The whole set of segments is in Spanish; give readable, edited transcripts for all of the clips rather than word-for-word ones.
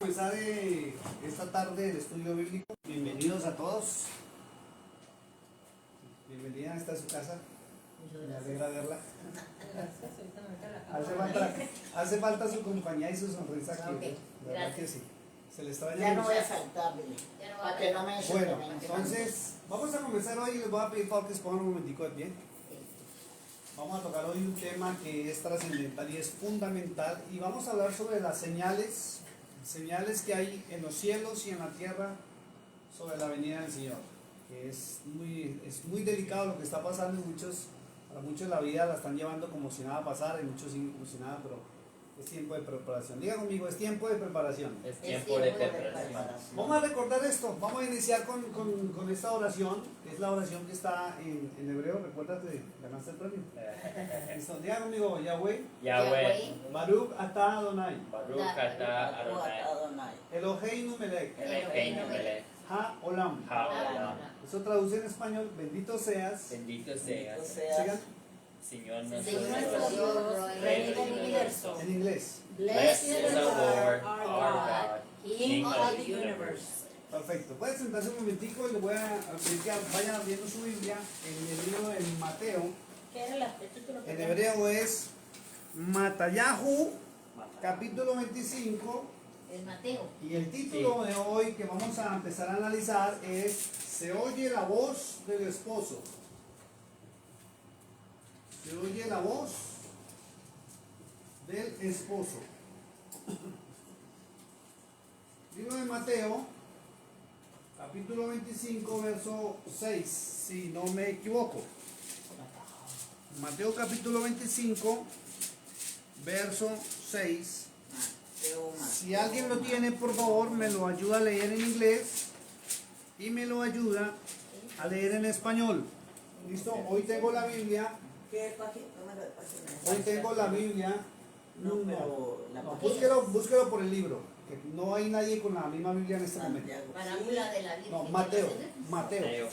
comenzar esta tarde el estudio bíblico. Bienvenidos a todos. Bienvenida, esta es su casa. Me alegra verla. Hace falta su compañía y su sonrisa aquí. Ok, ¿Verdad gracias. que sí? Se le extraña Ya no mucho. voy a faltar, Billy. Ya no va Para a que no me echen de Bueno, menos. entonces vamos a comenzar hoy y les voy a pedir por favor que se pongan un momentico de pie. Vamos a tocar hoy un tema que es trascendental y es fundamental, y vamos a hablar sobre las señales que hay en los cielos y en la tierra sobre la venida del Señor, que es muy delicado lo que está pasando, y para muchos la vida la están llevando como si nada pasara, y muchos siguen como si nada, pero es tiempo de preparación. Diga conmigo, es tiempo de preparación. Es tiempo de preparación. Vamos a recordar esto, vamos a iniciar con esta oración, que es la oración que está en hebreo. Recuérdate, ganaste el premio. Listo, diga conmigo, Yahweh, Yahweh, Baruch atah Adonai, Baruch atah Adonai, Eloheinu melech, Eloheinu melech haolam. haolam. Eso traduce en español, bendito seas. Bendito seas, Sigan Señor Señor nuestro nuestro Dios, Dios, Rey del universo. en inglés. Blessed is the Lord our God, King of the universe. Perfecto, pueden sentarse un momentico y les voy a pedir que vayan abriendo su Biblia en el libro de Mateo. ¿Qué era el título? En hebreo es Matayahu, capítulo 25, Es Mateo. y el título de hoy que vamos a empezar a analizar es Se oye la voz del esposo. Se oye la voz del esposo. Libro de Mateo, capítulo 25, verso 6, si no me equivoco. Mateo capítulo 25, verso 6. Si alguien lo tiene, por favor, me lo ayuda a leer en inglés y me lo ayuda a leer en español. ¿Listo? Hoy tengo la Biblia. ¿Qué número de página? Hoy tengo la Biblia. No, pero la No, página. búsquelo por el libro. Que no hay nadie con la misma Biblia en este momento. Santiago. Parábola de la Virgen. No, Mateo. Mateo.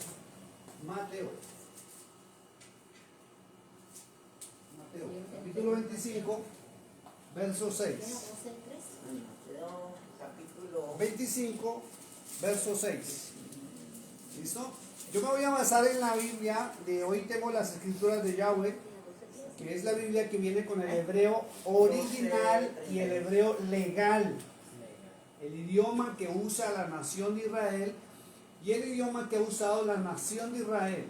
Capítulo 25, verso 6. Mateo, capítulo 25, verso 6. ¿Listo? Yo me voy a basar en la Biblia de hoy. Tengo las escrituras de Yahweh, que es la Biblia que viene con el hebreo original y el hebreo legal. El idioma que usa la nación de Israel y el idioma que ha usado la nación de Israel.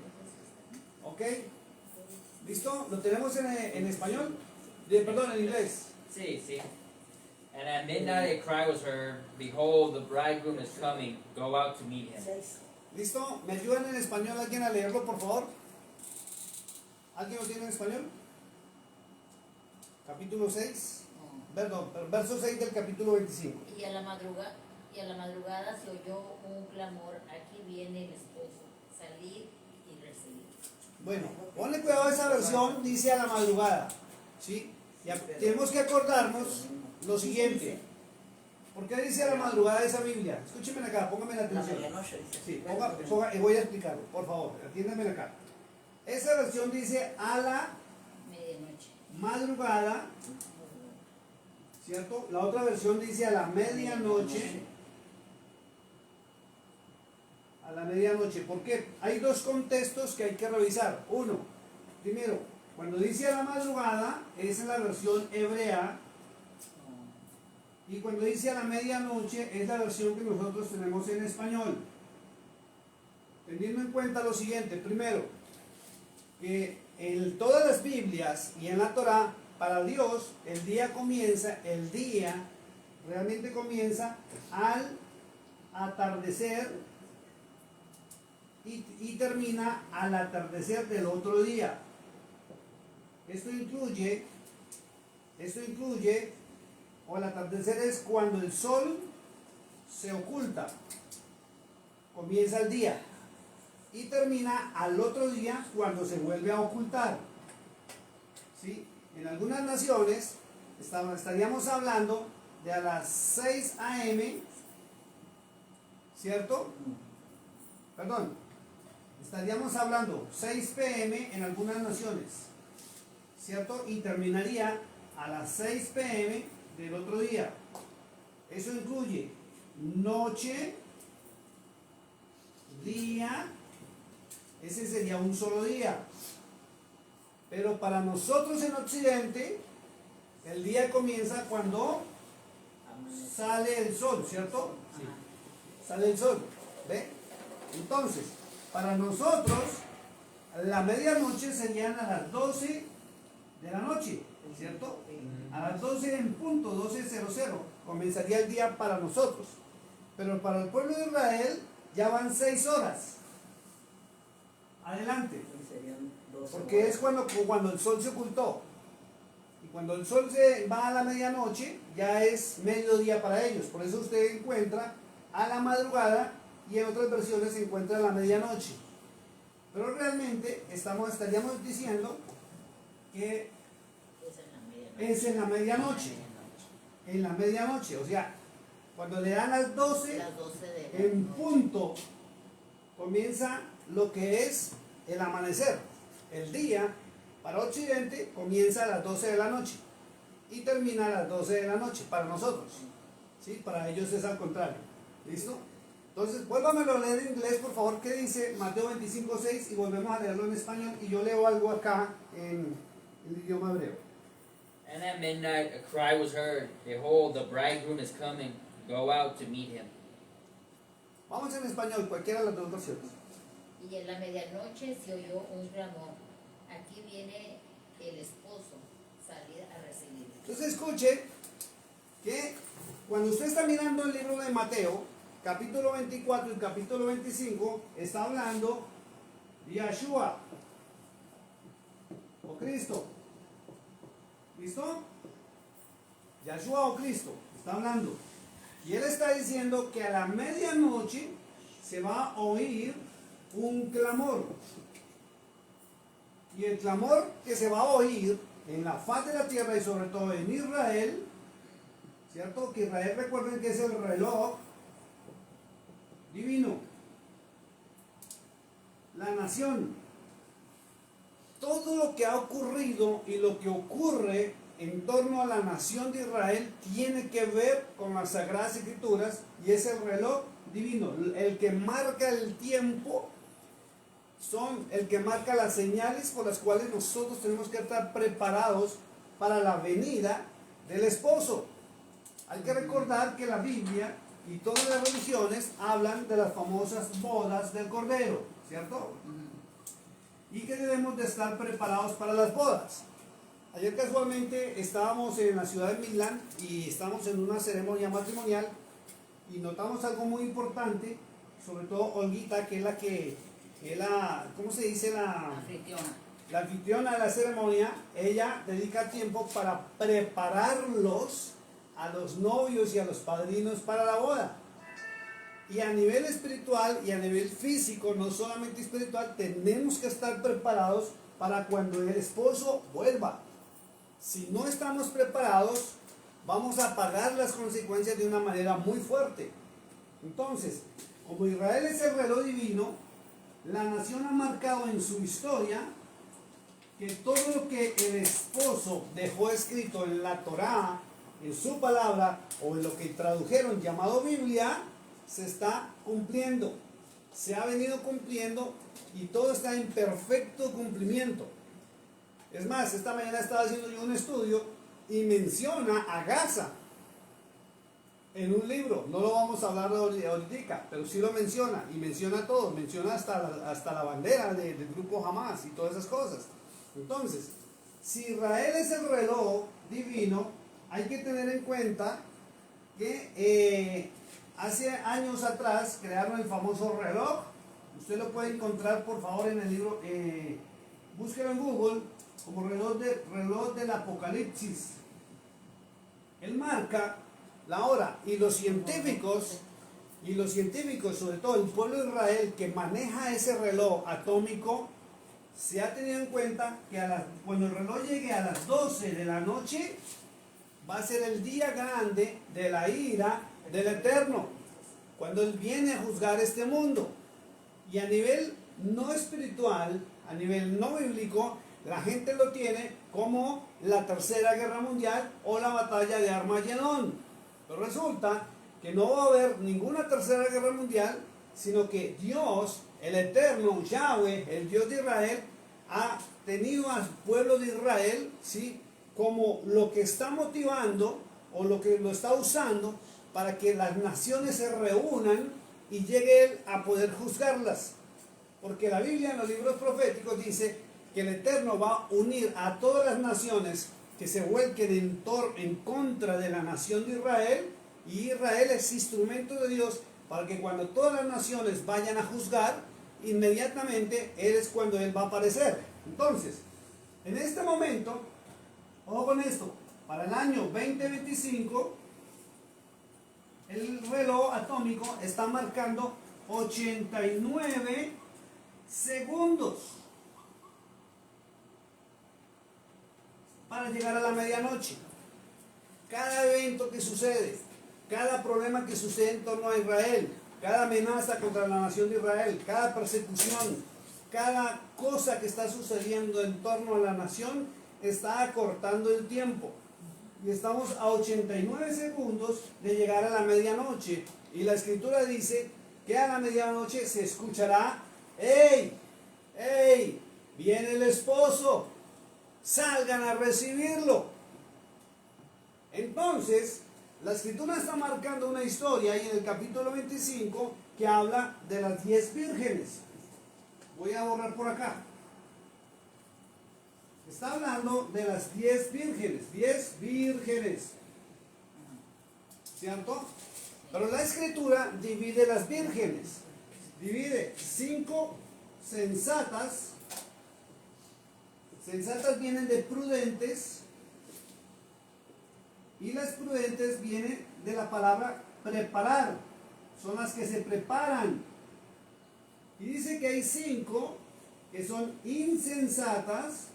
¿Ok? ¿Listo? ¿Lo tenemos en español? Perdón, en inglés. Sí, sí. And at midnight a cry was heard, Behold, the bridegroom is coming, go out to meet him. 6. ¿Listo? ¿Me ayudan en español alguien a leerlo, por favor? ¿Alguien lo tiene en español? Capítulo 6. Perdón, verso 6 del capítulo 25. Y a la madrugada se oyó un clamor, aquí viene el esposo, salir y recibir. Bueno, ponle cuidado a esa versión, dice a la madrugada. ¿Sí? Tenemos que acordarnos lo siguiente. ¿Por qué dice a la madrugada esa Biblia? Escúchenme acá, pónganme la La atención. medianoche dice. Sí, voy a explicarlo, por favor, atiéndanme acá. Esa versión dice a la Medianoche. madrugada, ¿cierto? La otra versión dice a la medianoche. A la medianoche. ¿Por qué? Hay dos contextos que hay que revisar. Uno, primero, cuando dice a la madrugada, es en la versión hebrea. Y cuando dice a la medianoche, es la versión que nosotros tenemos en español. Teniendo en cuenta lo siguiente, primero, que en todas las Biblias y en la Torah, para Dios, el día realmente comienza al atardecer y termina al atardecer del otro día. Esto incluye, o el atardecer es cuando el sol se oculta, comienza el día, y termina al otro día cuando se vuelve a ocultar. ¿Sí? En algunas naciones estaríamos hablando de a las 6 a.m., ¿cierto? Perdón, estaríamos hablando 6 p.m. en algunas naciones, ¿cierto? Y terminaría a las 6 p.m. del otro día. Eso incluye noche, día, ese sería un solo día. Pero para nosotros en Occidente, el día comienza cuando sale el sol, ¿cierto? Sale el sol, ¿ve? Entonces, para nosotros, la medianoche serían a las 12 de la noche, ¿cierto? A las 12 en punto, 12:00, comenzaría el día para nosotros. Pero para el pueblo de Israel ya van 6 horas. Adelante. Serían 12 Porque horas. es cuando el sol se ocultó. Y cuando el sol se va a la medianoche, ya es mediodía para ellos. Por eso usted encuentra a la madrugada y en otras versiones se encuentra a la medianoche. Pero realmente estaríamos diciendo que es en la medianoche. En la medianoche, o sea, cuando le dan las 12, Las 12 de la en noche. punto comienza lo que es el amanecer. El día para Occidente comienza a las 12 de la noche y termina a las 12 de la noche para nosotros. ¿Sí? Para ellos es al contrario. ¿Listo? Entonces, vuélvamelo a leer en inglés, por favor, ¿qué dice Mateo 25:6? Y volvemos a leerlo en español y yo leo algo acá en el idioma hebreo. And at midnight a cry was heard, Behold, the bridegroom is coming, go out to meet him. Vamos en español, cualquiera de las dos versiones. Y en la medianoche se oyó un clamor. Aquí viene el esposo, salid a recibirlo. Entonces escuche que cuando usted está mirando el libro de Mateo, capítulo 24 y capítulo 25, está hablando de Yeshua o Cristo. ¿Listo? Yeshua o Cristo, está hablando. Y él está diciendo que a la medianoche se va a oír un clamor. Y el clamor que se va a oír en la faz de la tierra y sobre todo en Israel, ¿cierto? Que Israel, recuerden que es el reloj divino, la nación. Todo lo que ha ocurrido y lo que ocurre en torno a la nación de Israel tiene que ver con las Sagradas Escrituras y es el reloj divino, el que marca el tiempo, son el que marca las señales por las cuales nosotros tenemos que estar preparados para la venida del esposo. Hay que recordar que la Biblia y todas las religiones hablan de las famosas bodas del Cordero, ¿cierto? Y que debemos de estar preparados para las bodas. Ayer casualmente estábamos en la ciudad de Milán y estábamos en una ceremonia matrimonial y notamos algo muy importante, sobre todo Olguita, que es la que es la, ¿cómo se dice? La anfitriona de la ceremonia. Ella dedica tiempo para prepararlos a los novios y a los padrinos para la boda. Y a nivel espiritual y a nivel físico, no solamente espiritual, tenemos que estar preparados para cuando el esposo vuelva. Si no estamos preparados, vamos a pagar las consecuencias de una manera muy fuerte. Entonces, como Israel es el reloj divino, la nación ha marcado en su historia que todo lo que el esposo dejó escrito en la Torá, en su palabra o en lo que tradujeron llamado Biblia, se está cumpliendo, se ha venido cumpliendo y todo está en perfecto cumplimiento. Es más, esta mañana estaba haciendo yo un estudio y menciona a Gaza en un libro. No lo vamos a hablar ahorita, pero sí lo menciona y menciona todo, menciona hasta la bandera del grupo Hamas y todas esas cosas. Entonces, si Israel es el reloj divino, hay que tener en cuenta que hace años atrás crearon el famoso reloj. Usted lo puede encontrar por favor en el libro, búsquelo en Google como reloj del Apocalipsis. Él marca la hora y los científicos, sobre todo el pueblo de Israel que maneja ese reloj atómico, se ha tenido en cuenta que cuando el reloj llegue a las 12 de la noche va a ser el día grande de la ira del Eterno, cuando Él viene a juzgar este mundo. Y a nivel no espiritual, a nivel no bíblico, la gente lo tiene como la Tercera Guerra Mundial o la batalla de Armagedón. Pero resulta que no va a haber ninguna tercera guerra mundial, sino que Dios, el eterno Yahweh, el Dios de Israel, ha tenido al pueblo de Israel, ¿sí?, como lo que está motivando o lo que lo está usando para que las naciones se reúnan y llegue Él a poder juzgarlas. Porque la Biblia en los libros proféticos dice que el Eterno va a unir a todas las naciones que se vuelquen en contra de la nación de Israel, y Israel es instrumento de Dios para que cuando todas las naciones vayan a juzgar, inmediatamente Él es cuando Él va a aparecer. Entonces, en este momento, ojo con esto, para el año 2025, el reloj atómico está marcando 89 segundos para llegar a la medianoche. Cada evento que sucede, cada problema que sucede en torno a Israel, cada amenaza contra la nación de Israel, cada persecución, cada cosa que está sucediendo en torno a la nación, está acortando el tiempo. Y estamos a 89 segundos de llegar a la medianoche. Y la escritura dice que a la medianoche se escuchará: ¡Ey! ¡Ey! Viene el esposo, salgan a recibirlo. Entonces, la escritura está marcando una historia ahí en el capítulo 25 que habla de las 10 vírgenes. Voy a borrar por acá. Está hablando de las 10 vírgenes, 10 vírgenes, ¿cierto? Pero la escritura divide las vírgenes, divide 5 sensatas. Sensatas vienen de prudentes, y las prudentes vienen de la palabra preparar, son las que se preparan. Y dice que hay 5 que son insensatas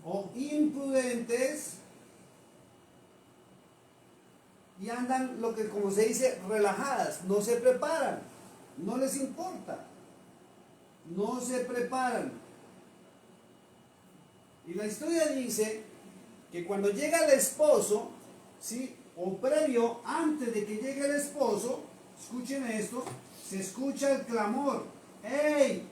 o imprudentes, y andan, lo que como se dice, relajadas, no se preparan, no les importa, no se preparan. Y la historia dice que cuando llega el esposo, ¿sí?, o previo, antes de que llegue el esposo, escuchen esto, se escucha el clamor: ¡Ey!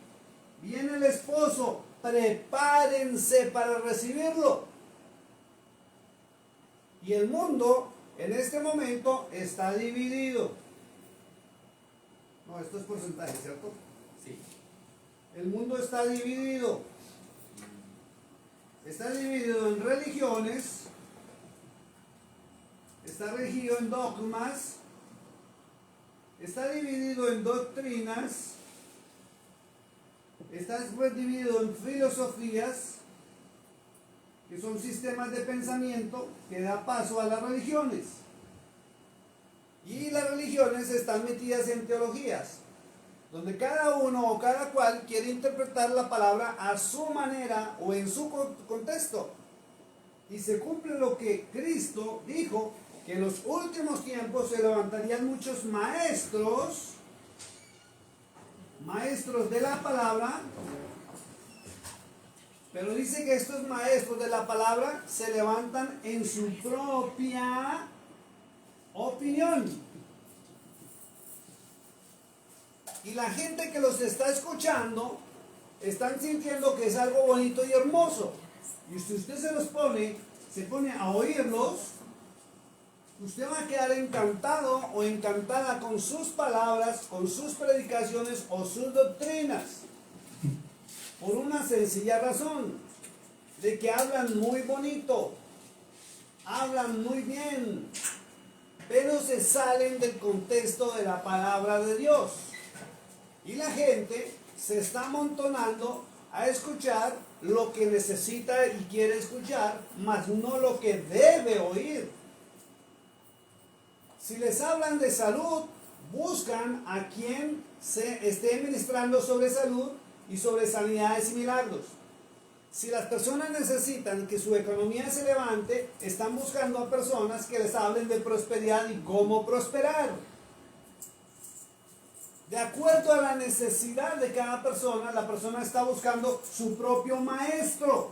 Viene el esposo, prepárense para recibirlo. Y el mundo en este momento está dividido. No, esto es porcentaje, ¿cierto? Sí. El mundo está dividido. Está dividido en religiones, está dividido en dogmas, está dividido en doctrinas, está dividido en filosofías, que son sistemas de pensamiento que da paso a las religiones. Y las religiones están metidas en teologías, donde cada uno o cada cual quiere interpretar la palabra a su manera o en su contexto. Y se cumple lo que Cristo dijo, que en los últimos tiempos se levantarían muchos maestros de la palabra, pero dice que estos maestros de la palabra se levantan en su propia opinión. Y la gente que los está escuchando están sintiendo que es algo bonito y hermoso. Y si usted se pone a oírlos, usted va a quedar encantado o encantada con sus palabras, con sus predicaciones o sus doctrinas. Por una sencilla razón, de que hablan muy bonito, hablan muy bien, pero se salen del contexto de la palabra de Dios. Y la gente se está amontonando a escuchar lo que necesita y quiere escuchar, mas no lo que debe oír. Si les hablan de salud, buscan a quien se esté ministrando sobre salud y sobre sanidades y milagros. Si las personas necesitan que su economía se levante, están buscando a personas que les hablen de prosperidad y cómo prosperar. De acuerdo a la necesidad de cada persona, la persona está buscando su propio maestro.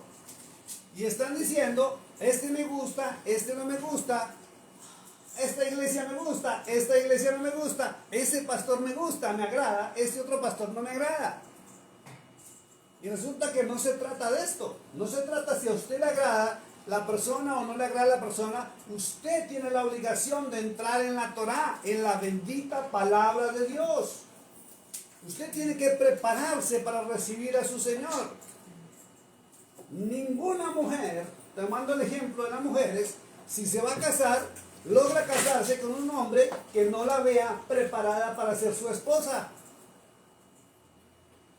Y están diciendo: este me gusta, este no me gusta, esta iglesia me gusta, esta iglesia no me gusta, ese pastor me gusta, me agrada, este otro pastor no me agrada. Y resulta que no se trata de esto, no se trata si a usted le agrada la persona o no le agrada la persona. Usted tiene la obligación de entrar en la Torá, en la bendita palabra de Dios. Usted tiene que prepararse para recibir a su Señor. Ninguna mujer, tomando el ejemplo de las mujeres, si se va a casar, logra casarse con un hombre que no la vea preparada para ser su esposa.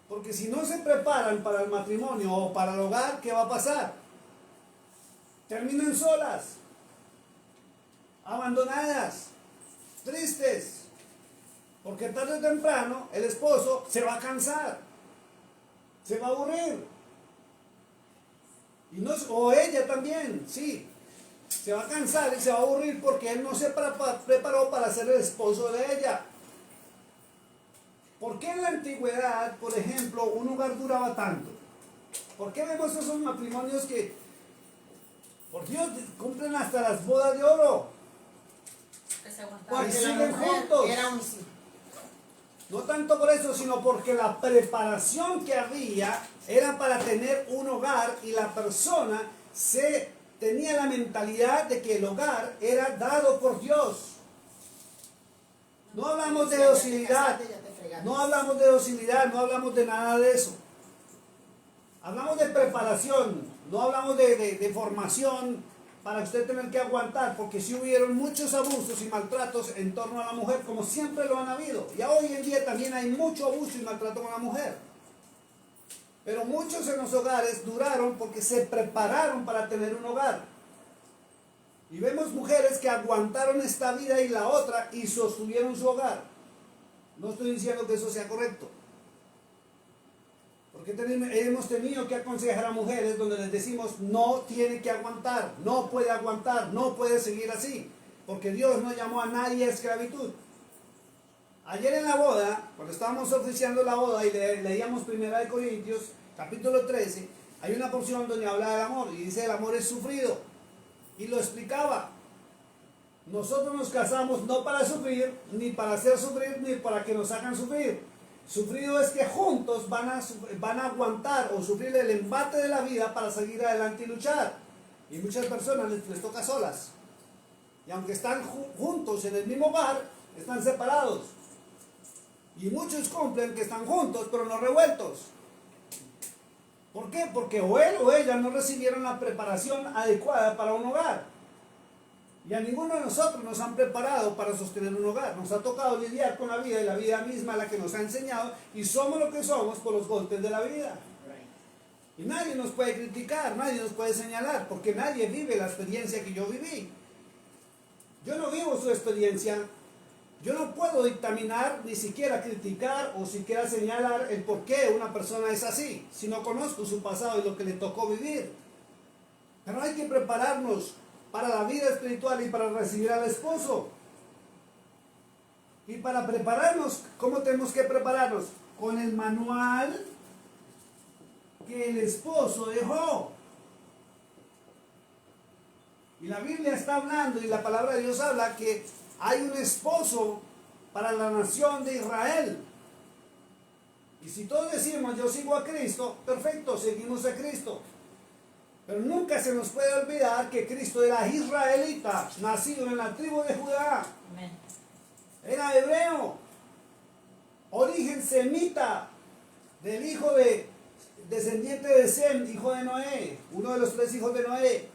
Porque si no se preparan para el matrimonio o para el hogar, ¿qué va a pasar? Terminan solas, abandonadas, tristes. Porque tarde o temprano el esposo se va a cansar, se va a aburrir. Y no, o ella también, sí. Se va a cansar y se va a aburrir porque él no se preparó para ser el esposo de ella. ¿Por qué en la antigüedad, por ejemplo, un hogar duraba tanto? ¿Por qué vemos esos matrimonios que, por Dios, cumplen hasta las bodas de oro? Que se aguantaba. Porque Porque siguen la mujer juntos. era un... No tanto por eso, sino porque la preparación que había era para tener un hogar y la persona tenía la mentalidad de que el hogar era dado por Dios. No hablamos de docilidad, no hablamos de docilidad, no hablamos de nada de eso. Hablamos de preparación, no hablamos de formación para usted tener que aguantar, porque si hubieron muchos abusos y maltratos en torno a la mujer, como siempre lo han habido. Y hoy en día también hay mucho abuso y maltrato con la mujer. Pero muchos en los hogares duraron porque se prepararon para tener un hogar. Y vemos mujeres que aguantaron esta vida y la otra y sostuvieron su hogar. No estoy diciendo que eso sea correcto. Porque hemos tenido que aconsejar a mujeres donde les decimos no tiene que aguantar, no puede seguir así. Porque Dios no llamó a nadie a esclavitud. Ayer en la boda, cuando estábamos oficiando la boda y leíamos 1 Corintios, capítulo 13, hay una porción donde habla del amor y dice el amor es sufrido. Y lo explicaba. Nosotros nos casamos no para sufrir, ni para hacer sufrir, ni para que nos hagan sufrir. Sufrido es que juntos van a aguantar o sufrir el embate de la vida para seguir adelante y luchar. Y muchas personas les toca solas. Y aunque están juntos en el mismo hogar, están separados. Y muchos cumplen que están juntos, pero no revueltos. ¿Por qué? Porque o él o ella no recibieron la preparación adecuada para un hogar. Y a ninguno de nosotros nos han preparado para sostener un hogar. Nos ha tocado lidiar con la vida y la vida misma es la que nos ha enseñado. Y somos lo que somos por los golpes de la vida. Y nadie nos puede criticar, nadie nos puede señalar, porque nadie vive la experiencia que yo viví. Yo no vivo su experiencia. Yo no puedo dictaminar, ni siquiera criticar o siquiera señalar el por qué una persona es así, si no conozco su pasado y lo que le tocó vivir. Pero hay que prepararnos para la vida espiritual y para recibir al esposo. Y para prepararnos, ¿cómo tenemos que prepararnos? Con el manual que el esposo dejó. Y la Biblia está hablando y la palabra de Dios habla que hay un esposo para la nación de Israel. Y si todos decimos yo sigo a Cristo, perfecto, seguimos a Cristo. Pero nunca se nos puede olvidar que Cristo era israelita, nacido en la tribu de Judá. Amén. Era hebreo, origen semita, del hijo descendiente de Sem, hijo de Noé, uno de los 3 hijos de Noé.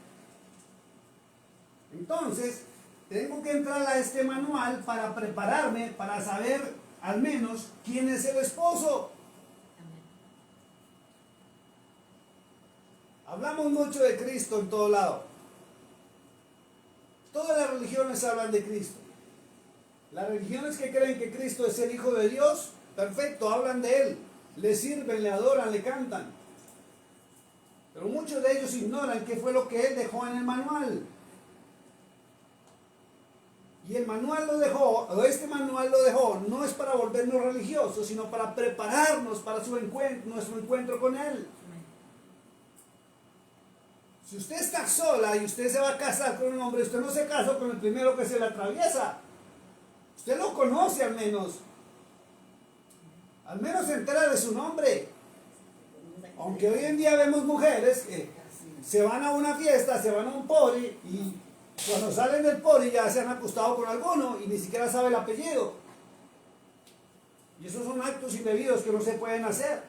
Entonces, tengo que entrar a este manual para prepararme, para saber al menos quién es el esposo. Amén. Hablamos mucho de Cristo en todo lado. Todas las religiones hablan de Cristo. Las religiones que creen que Cristo es el Hijo de Dios, perfecto, hablan de Él. Le sirven, le adoran, le cantan. Pero muchos de ellos ignoran qué fue lo que Él dejó en el manual. Y el manual lo dejó, o este manual lo dejó, no es para volvernos religiosos, sino para prepararnos para nuestro encuentro con Él. Si usted está sola y usted se va a casar con un hombre, usted no se casa con el primero que se le atraviesa. Usted lo conoce al menos. Al menos se entera de su nombre. Aunque hoy en día vemos mujeres que se van a una fiesta, se van a un party y cuando salen del party ya se han acostado con alguno y ni siquiera sabe el apellido. Y esos son actos indebidos que no se pueden hacer.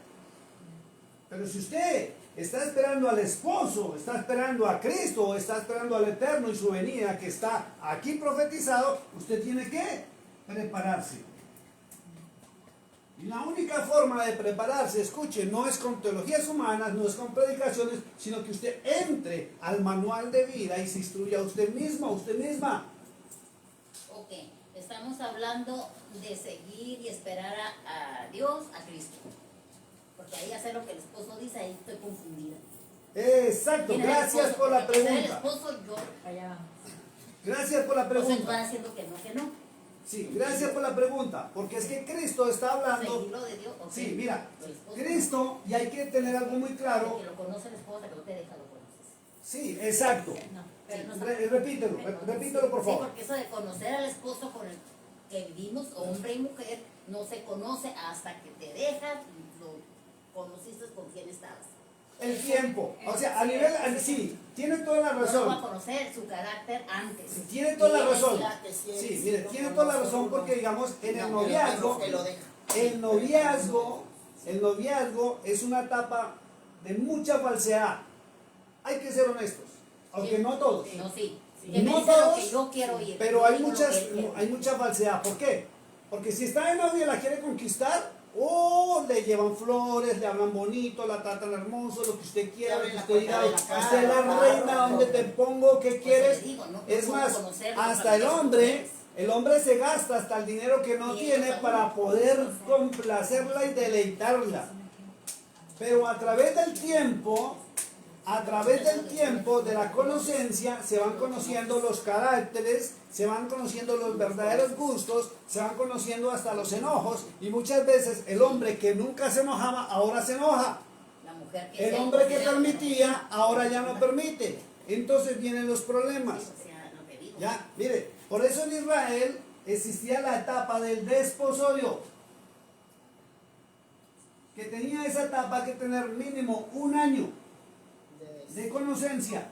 Pero si usted está esperando al esposo, está esperando a Cristo, está esperando al Eterno y su venida que está aquí profetizado, usted tiene que prepararse. Y la única forma de prepararse, escuche, no es con teologías humanas, no es con predicaciones, sino que usted entre al manual de vida y se instruya a usted mismo, a usted misma. Ok, estamos hablando de seguir y esperar a Dios, a Cristo. Porque ahí hacer lo que el esposo dice, ahí estoy confundida. Exacto, ¿Quién es el gracias esposo? por la Porque ser el pregunta. esposo, yo, allá vamos. Gracias por la Entonces van pregunta. haciendo que no. Sí, gracias por la pregunta, porque es que Cristo está hablando. Seguir lo de Dios. ok. Sí, mira, El esposo, Cristo, y hay que tener algo muy claro. que lo conoce el esposo, que no te deja, lo conoces. Sí, exacto. No, pero no Repítelo, repítelo por Sí, favor. porque eso de conocer al esposo con el que vivimos, hombre y mujer, no se conoce hasta que te dejas y lo conociste con quién estabas. El tiempo, o sea, a nivel, sí, tiene toda la No lo va a razón. conocer su carácter antes. Tiene toda la Y razón. decía que si él Sí, sí mire, lo tiene toda la conoce razón uno, porque digamos en el no, noviazgo, que lo deja. el noviazgo es una etapa de mucha falsedad. Hay que ser honestos, aunque no todos. No, sí. No Que me dice todos, lo que yo quiero oír. pero no hay digo lo muchas, que él quiere. hay mucha falsedad. ¿Por qué? Porque si está de novia y la quiere conquistar, le llevan flores, le hablan bonito, la tratan hermoso, lo que usted quiera, lo que usted diga, usted es la reina, donde te pongo, ¿qué Pues quieres? le digo, no Es puedo más, conocer hasta el los hombre, familiares. se gasta hasta el dinero que no Y tiene ellos para aún. poder complacerla y deleitarla. Pero a través del tiempo, de la conocencia, se van conociendo los caracteres, se van conociendo los verdaderos gustos, se van conociendo hasta los enojos, y muchas veces el hombre que nunca se enojaba, ahora se enoja. La mujer que El sea hombre que considerada permitía, ahora ya no permite. Entonces vienen los problemas. o sea, lo que digo. Ya, mire, por eso en Israel existía la etapa del desposorio, que tenía esa etapa que tener mínimo un año de conocencia,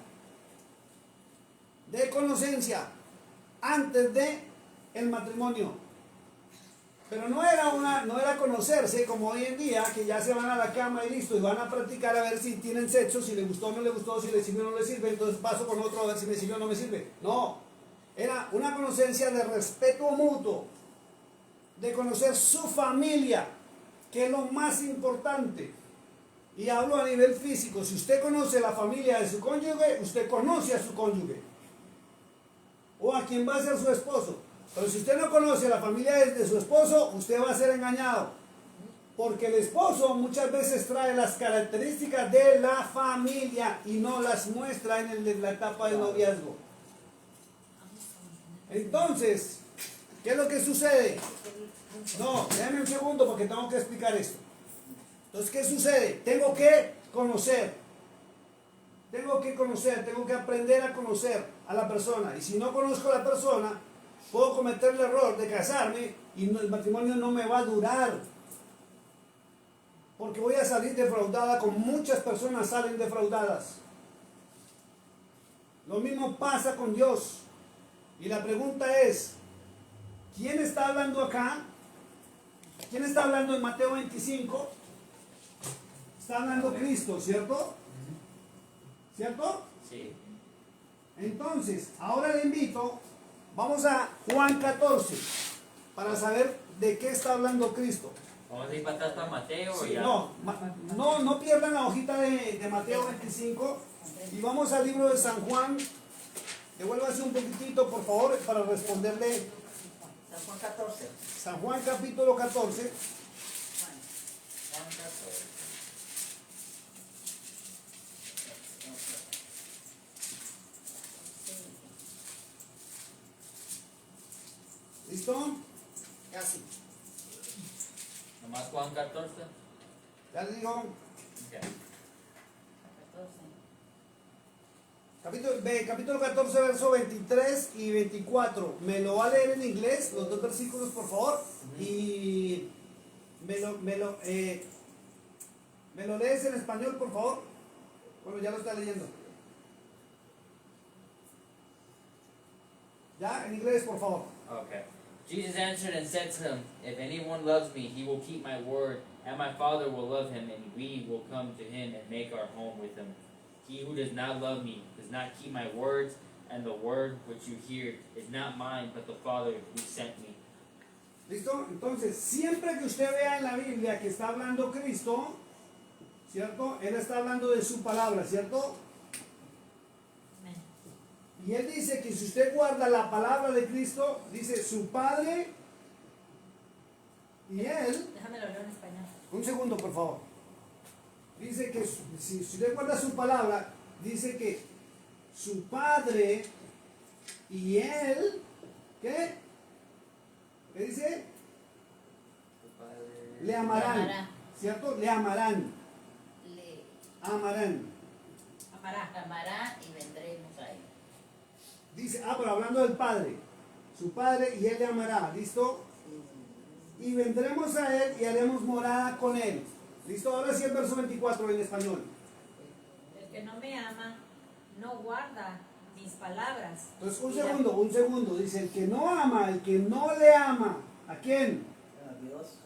antes de el matrimonio. Pero no era conocerse como hoy en día, que ya se van a la cama y listo, y van a practicar a ver si tienen sexo, si le gustó o no le gustó, si le sirve o no le sirve, entonces paso con otro a ver si me sirve o no me sirve. No, era una conocencia de respeto mutuo, de conocer su familia, que es lo más importante. Y hablo a nivel físico. Si usted conoce la familia de su cónyuge, usted conoce a su cónyuge. O a quien va a ser su esposo. Pero si usted no conoce la familia de su esposo, usted va a ser engañado. Porque el esposo muchas veces trae las características de la familia y no las muestra en la etapa del noviazgo. Entonces, ¿qué es lo que sucede? No, déjame un segundo porque tengo que explicar esto. Entonces, ¿qué sucede? Tengo que conocer, tengo que aprender a conocer a la persona. Y si no conozco a la persona, puedo cometer el error de casarme y el matrimonio no me va a durar. Porque voy a salir defraudada, como muchas personas salen defraudadas. Lo mismo pasa con Dios. Y la pregunta es, ¿quién está hablando acá? ¿Quién está hablando en Mateo 25? Está hablando Cristo, ¿cierto? ¿Cierto? Sí. Entonces, ahora le invito, vamos a Juan 14, para saber de qué está hablando Cristo. Vamos a ir para atrás para Mateo. Sí, ya. no pierdan la hojita de Mateo 25 y vamos al libro de San Juan. Devuélvase un poquitito, por favor, para responderle. San Juan 14. San Juan capítulo 14. Juan 14. ¿Listo? Casi. Nomás Juan 14. Ya les digo. Ok. 14. Capítulo 14, verso 23 y 24. Me lo va a leer en inglés, los dos versículos, por favor. Y me lo lees en español, por favor. Bueno, ya lo está leyendo. Ya, en inglés, por favor. Okay. Jesus answered and said to him, If anyone loves me, he will keep my word, and my Father will love him, and we will come to him and make our home with him. He who does not love me does not keep my words, and the word which you hear is not mine, but the Father who sent me. ¿Listo? Entonces, siempre que usted vea en la Biblia que está hablando Cristo, ¿cierto? Él está hablando de su palabra, ¿cierto? Y él dice que si usted guarda la palabra de Cristo, dice su Padre y él. Déjame lo leo en español. Un segundo, por favor. Dice que si usted guarda su palabra, dice que su Padre y él, ¿qué? ¿Qué dice? Le amarán, amará. ¿cierto? Le amarán, Le amarán. amará y vendremos a él. Dice, pero hablando del Padre, su Padre y él le amará, ¿listo? Y vendremos a él y haremos morada con él. ¿Listo? Ahora sí el verso 24 en español. El que no me ama no guarda mis palabras. Entonces, un segundo. Dice, el que no ama, el que no le ama. ¿A quién? A Dios.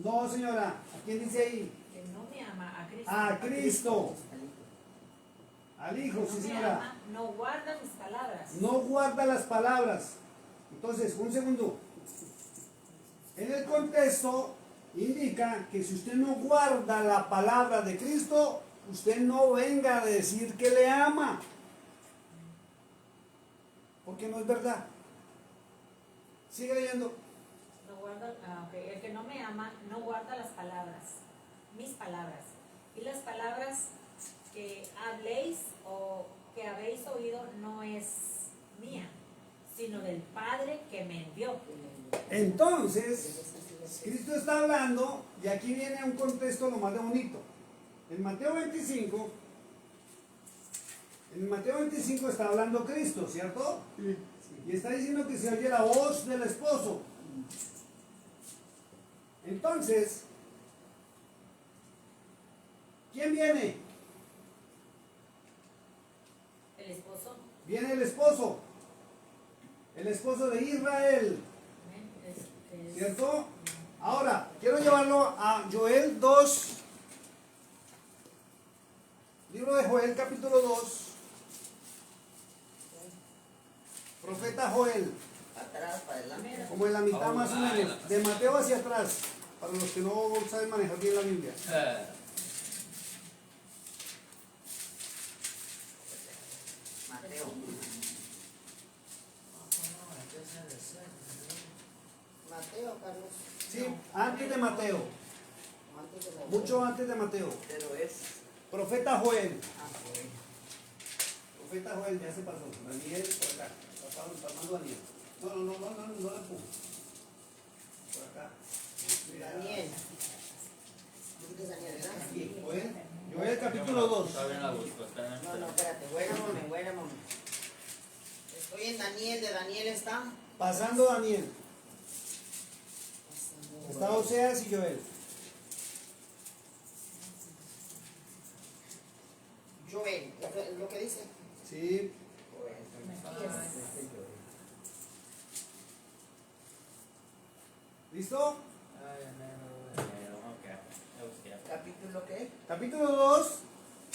No, señora. ¿A quién dice ahí? El que no me ama a Cristo. A Cristo. Al El Hijo, que sí, no me señora. ama no guarda mis palabras. No guarda las palabras. Entonces, un segundo. En el contexto indica que si usted no guarda la palabra de Cristo, usted no venga a decir que le ama. Porque no es verdad. Sigue leyendo. No guarda, ok. El que no me ama no guarda las palabras, mis palabras. Y las palabras que habléis o que habéis oído no es mía, sino del Padre que me envió. Entonces, Cristo está hablando, y aquí viene un contexto lo más de bonito. En Mateo 25 está hablando Cristo, ¿cierto? Y está diciendo que se oye la voz del esposo. Entonces, ¿quién viene? El esposo. Viene el esposo de Israel, Es ¿cierto? Ahora, quiero llevarlo a Joel 2, libro de Joel capítulo 2, profeta Joel, Atrás, para adelante. como en la mitad más o menos, de Mateo hacia atrás, para los que no saben manejar bien la Biblia. Mateo. Mateo, Carlos. Sí, antes de Mateo, Antes de Mateo. mucho antes de Mateo. Pero es. Profeta Joel, Joel. profeta Joel, ya se pasó, Daniel por acá, pasando Daniel. No la pongo. Por acá. Daniel. ¿Dices Daniel, verdad? Aquí, Joel capítulo 2. Todavía no la busco, está en No, espérate, wait a moment. Estoy en Daniel, de Daniel está. Pasando Daniel. Está Oseas y Joel. Joel, ¿es lo que dice? Sí. ¿Listo? ¿Capítulo qué? Capítulo 2,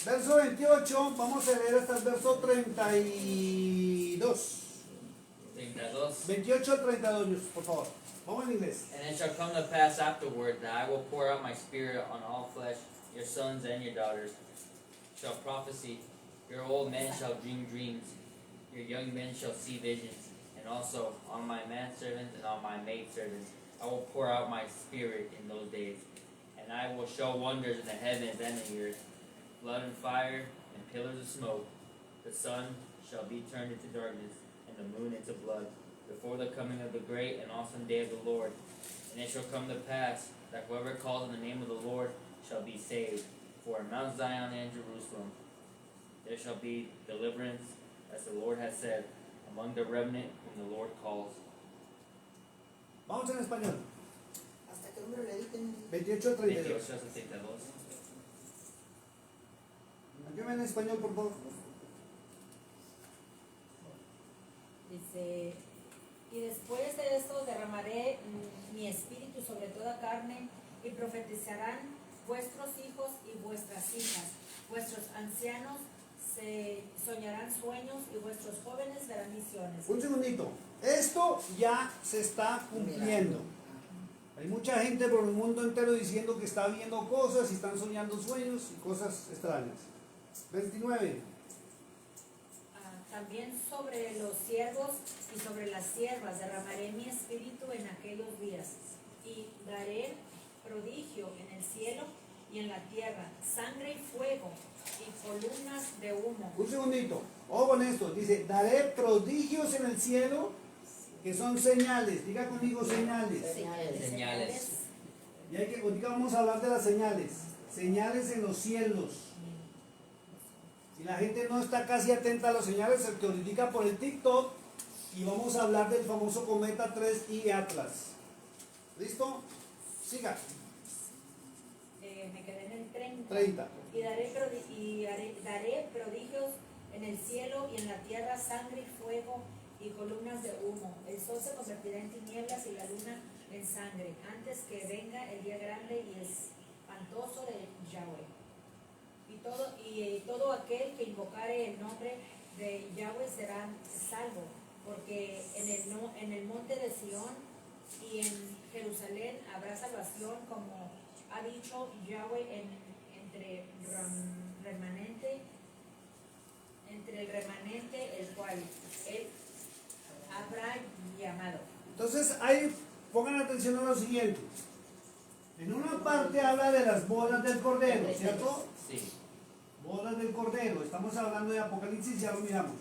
verso 28. Vamos a leer hasta el verso 32. 32. 28 al 32, por favor. Vamos en inglés. And it shall come to pass afterward that I will pour out my spirit on all flesh. Your sons and your daughters shall prophesy. Your old men shall dream dreams. Your young men shall see visions. And also on my manservants and on my maidservants I will pour out my spirit in those days. And I will show wonders in the heavens and the earth, blood and fire and pillars of smoke. The sun shall be turned into darkness and the moon into blood, before the coming of the great and awesome day of the Lord. And it shall come to pass that whoever calls on the name of the Lord shall be saved. For in Mount Zion and Jerusalem there shall be deliverance, as the Lord has said, among the remnant whom the Lord calls. Vamos en español. Hasta que número le editen. 28 al 32. 28 al 32. Ayúdame en español, por favor. Dice, y después de esto derramaré mi espíritu sobre toda carne y profetizarán vuestros hijos y vuestras hijas, vuestros ancianos se soñarán sueños y vuestros jóvenes verán visiones. Un segundito. Esto ya se está cumpliendo. Hay mucha gente por el mundo entero diciendo que está viendo cosas y están soñando sueños y cosas extrañas. 29. También sobre los siervos y sobre las siervas derramaré mi espíritu en aquellos días y daré prodigio en el cielo y en la tierra, sangre y fuego y columnas de humo. Un segundito. Ojo con esto. Dice, daré prodigios en el cielo que son señales. Diga conmigo señales. Señales. Y hay que, ahorita vamos a hablar de las señales. Señales en los cielos. Si la gente no está casi atenta a las señales, se teorifica por el TikTok y vamos a hablar del famoso cometa 3I Atlas. ¿Listo? Siga. Me quedé en el 30. 30. Y daré prodigios en el cielo y en la tierra, sangre y fuego y columnas de humo. El sol se convertirá en tinieblas y la luna en sangre, antes que venga el día grande y espantoso de Yahweh. Y todo aquel que invocare el nombre de Yahweh será salvo, porque en el monte de Sión y en Jerusalén habrá salvación, como ha dicho Yahweh entre el remanente el cual él habrá llamado. Entonces, ahí pongan atención a lo siguiente. En una parte habla de las bodas del Cordero, ¿cierto? Sí. Bodas del Cordero. Estamos hablando de Apocalipsis, ya lo miramos.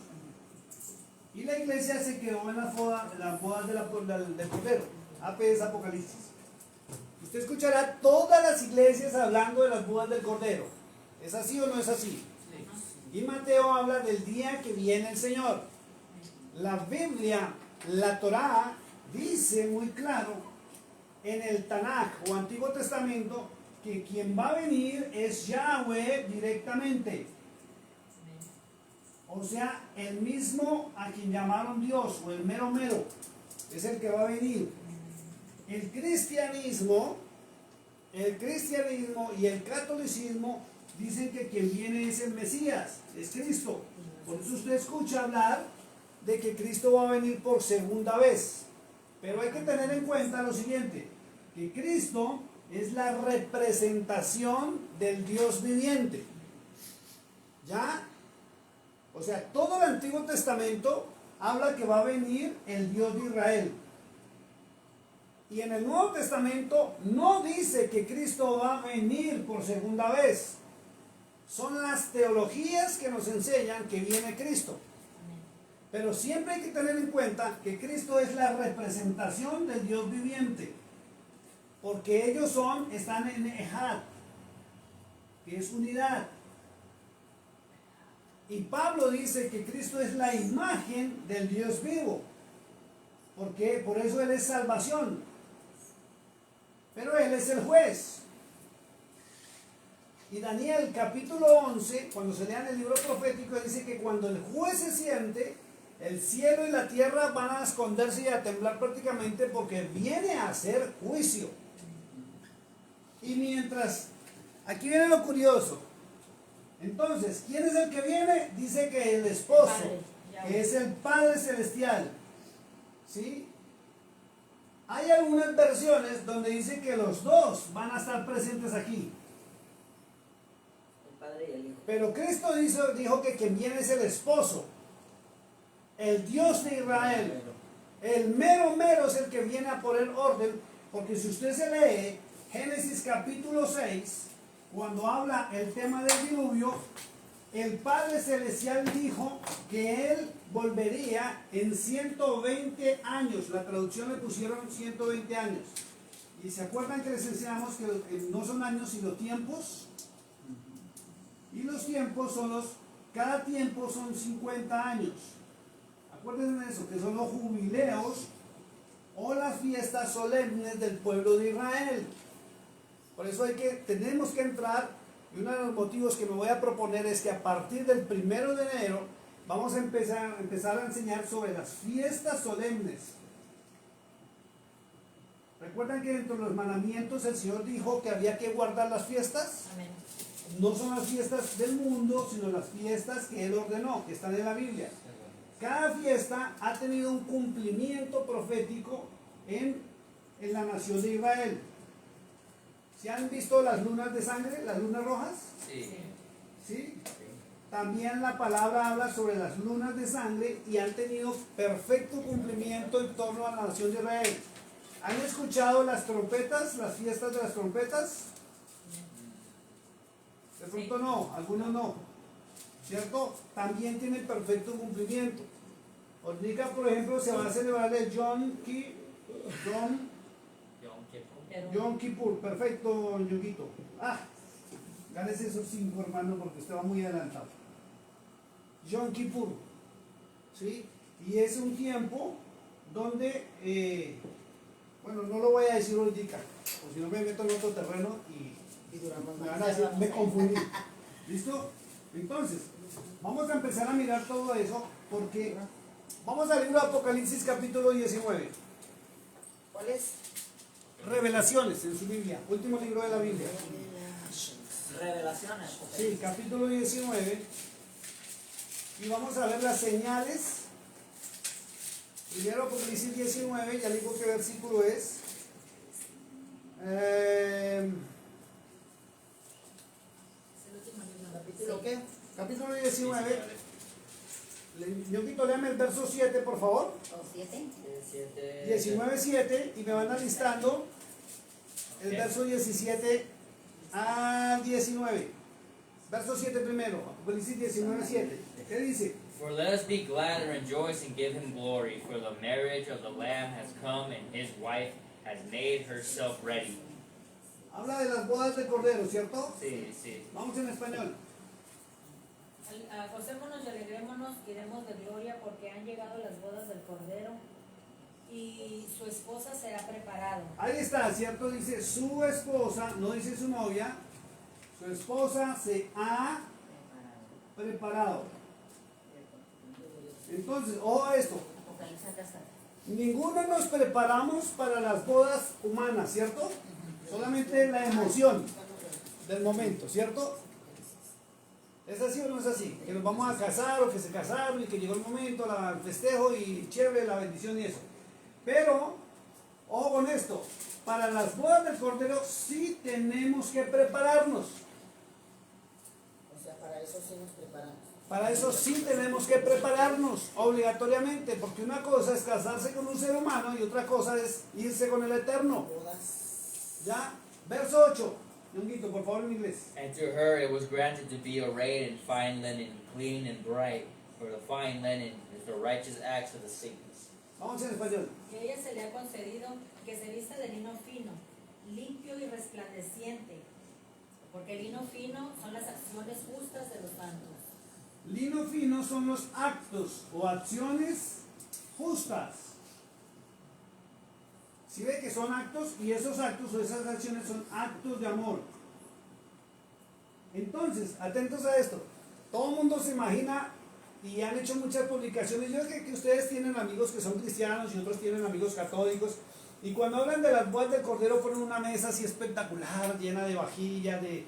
Y la iglesia se quedó en las bodas del Cordero. AP es Apocalipsis. Usted escuchará todas las iglesias hablando de las bodas del Cordero. ¿Es así o no es así? Y Mateo habla del día que viene el Señor. La Biblia, la Torá, dice muy claro en el Tanaj o Antiguo Testamento que quien va a venir es Yahweh directamente. O sea, el mismo a quien llamaron Dios o el mero mero es el que va a venir. El cristianismo y el catolicismo dicen que quien viene es el Mesías, es Cristo. Por eso usted escucha hablar de que Cristo va a venir por segunda vez. Pero hay que tener en cuenta lo siguiente, que Cristo es la representación del Dios viviente. ¿Ya? O sea, todo el Antiguo Testamento habla que va a venir el Dios de Israel. Y en el Nuevo Testamento no dice que Cristo va a venir por segunda vez. Son las teologías que nos enseñan que viene Cristo. Pero siempre hay que tener en cuenta que Cristo es la representación del Dios viviente. Porque ellos están en Ejad, que es unidad. Y Pablo dice que Cristo es la imagen del Dios vivo. Porque por eso Él es salvación. Pero Él es el juez. Y Daniel capítulo 11, cuando se lean el libro profético, dice que cuando el juez se siente, el cielo y la tierra van a esconderse y a temblar prácticamente porque viene a hacer juicio. Y mientras, aquí viene lo curioso. Entonces, ¿quién es el que viene? Dice que el esposo, que es el Padre Celestial. ¿Sí? Hay algunas versiones donde dice que los dos van a estar presentes aquí. El Padre y el Hijo. Pero Cristo dijo que quien viene es el esposo, el Dios de Israel. El mero mero es el que viene a poner orden, porque si usted se lee Génesis capítulo 6, cuando habla el tema del diluvio, el Padre Celestial dijo que Él volvería en 120 años. La traducción le pusieron 120 años. ¿Y se acuerdan que les enseñamos que no son años sino tiempos? Y los tiempos son los Cada tiempo son 50 años. Acuérdense de eso, que son los jubileos o las fiestas solemnes del pueblo de Israel. Por eso tenemos que entrar, y uno de los motivos que me voy a proponer es que a partir del 1 de enero vamos a empezar a enseñar sobre las fiestas solemnes. ¿Recuerdan que dentro de los mandamientos el Señor dijo que había que guardar las fiestas? Amén. No son las fiestas del mundo, sino las fiestas que Él ordenó, que están en la Biblia. Cada fiesta ha tenido un cumplimiento profético en la nación de Israel. ¿Se han visto las lunas de sangre, las lunas rojas? Sí. ¿Sí? También la palabra habla sobre las lunas de sangre y han tenido perfecto cumplimiento en torno a la nación de Israel. ¿Han escuchado las trompetas, las fiestas de las trompetas? De pronto no, algunos no. ¿Cierto? También tienen perfecto cumplimiento. Ahorita, por ejemplo, se va a celebrar el Yom Kippur. Perfecto, Yoguito. Gánese esos 5, hermano, porque usted va muy adelantado. Yom Kippur. ¿Sí? Y es un tiempo donde, bueno, no lo voy a decir ahorita, o si no me meto en otro terreno y duramos me más. van a decir, me confundí. ¿Listo? Entonces, vamos a empezar a mirar todo eso porque vamos al libro de Apocalipsis capítulo 19. ¿Cuál es? Revelaciones en su Biblia, último libro de la Biblia. Revelaciones. Sí, capítulo 19. Y vamos a ver las señales. Primero Apocalipsis 19, ya le digo qué versículo es. ¿Capítulo qué? Capítulo 19. Ñonguito, léame el verso 7, por favor. ¿O 7? 19, 7. Y me van alistando el Ok. verso 17 al 19. Verso 7 primero. Apocalipsis 19, 7. ¿Qué dice? For let us be glad and rejoice and give him glory, for the marriage of the Lamb has come, and his wife has made herself ready. Habla de las bodas de Cordero, ¿cierto? Sí, sí. Vamos en español. Gocémonos y alegrémonos y demos de gloria porque han llegado las bodas del Cordero y su esposa se ha preparado. Ahí está, ¿cierto? Dice su esposa, no dice su novia. Su esposa se ha preparado. Entonces, ojo a esto. Apocalipsis acá está. Ninguno nos preparamos para las bodas humanas, ¿cierto? Solamente la emoción del momento, ¿cierto? ¿Es así o no es así? Que nos vamos a casar o que se casaron y que llegó el momento, el festejo y chévere, la bendición y eso. Pero, ojo con esto, para las bodas del Cordero sí tenemos que prepararnos. O sea, para eso sí nos preparamos. Para eso sí tenemos que prepararnos obligatoriamente, porque una cosa es casarse con un ser humano y otra cosa es irse con el Eterno. Bodas. ¿Ya? Verso 8. Ñonguito, por favor, en inglés. And to her it was granted to be arrayed in fine linen, clean and bright, for the fine linen is the righteous acts of the saints. Vamos en español. Que a ella se le ha concedido que se vista de lino fino, limpio y resplandeciente, porque el lino fino son las acciones justas de los santos. Lino fino son los actos o acciones justas. Si ve que son actos y esos actos o esas acciones son actos de amor. Entonces, atentos a esto. Todo el mundo se imagina y han hecho muchas publicaciones. Yo creo que ustedes tienen amigos que son cristianos y otros tienen amigos católicos. Y cuando hablan de las bodas del Cordero ponen una mesa así espectacular, llena de vajilla, de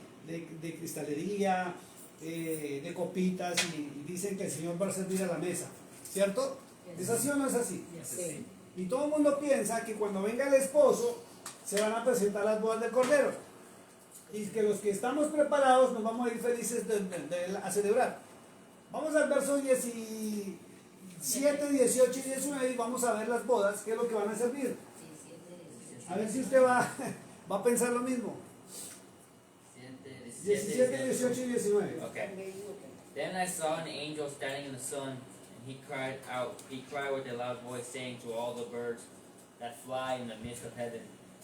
cristalería, de copitas y dicen que el Señor va a servir a la mesa. ¿Cierto? ¿Es así o no es así? Sí. Y todo el mundo piensa que cuando venga el esposo se van a presentar las bodas del Cordero. Y que los que estamos preparados nos vamos a ir felices a celebrar. Vamos al verso 17, 18 y 19 y vamos a ver las bodas, qué es lo que van a servir. Sí, 7, 18. A ver si usted va a pensar lo mismo. 17, 18 y 19. Okay. Then I saw an angel standing in the sun, and he cried with a loud voice, saying to all the birds that fly in the midst of heaven,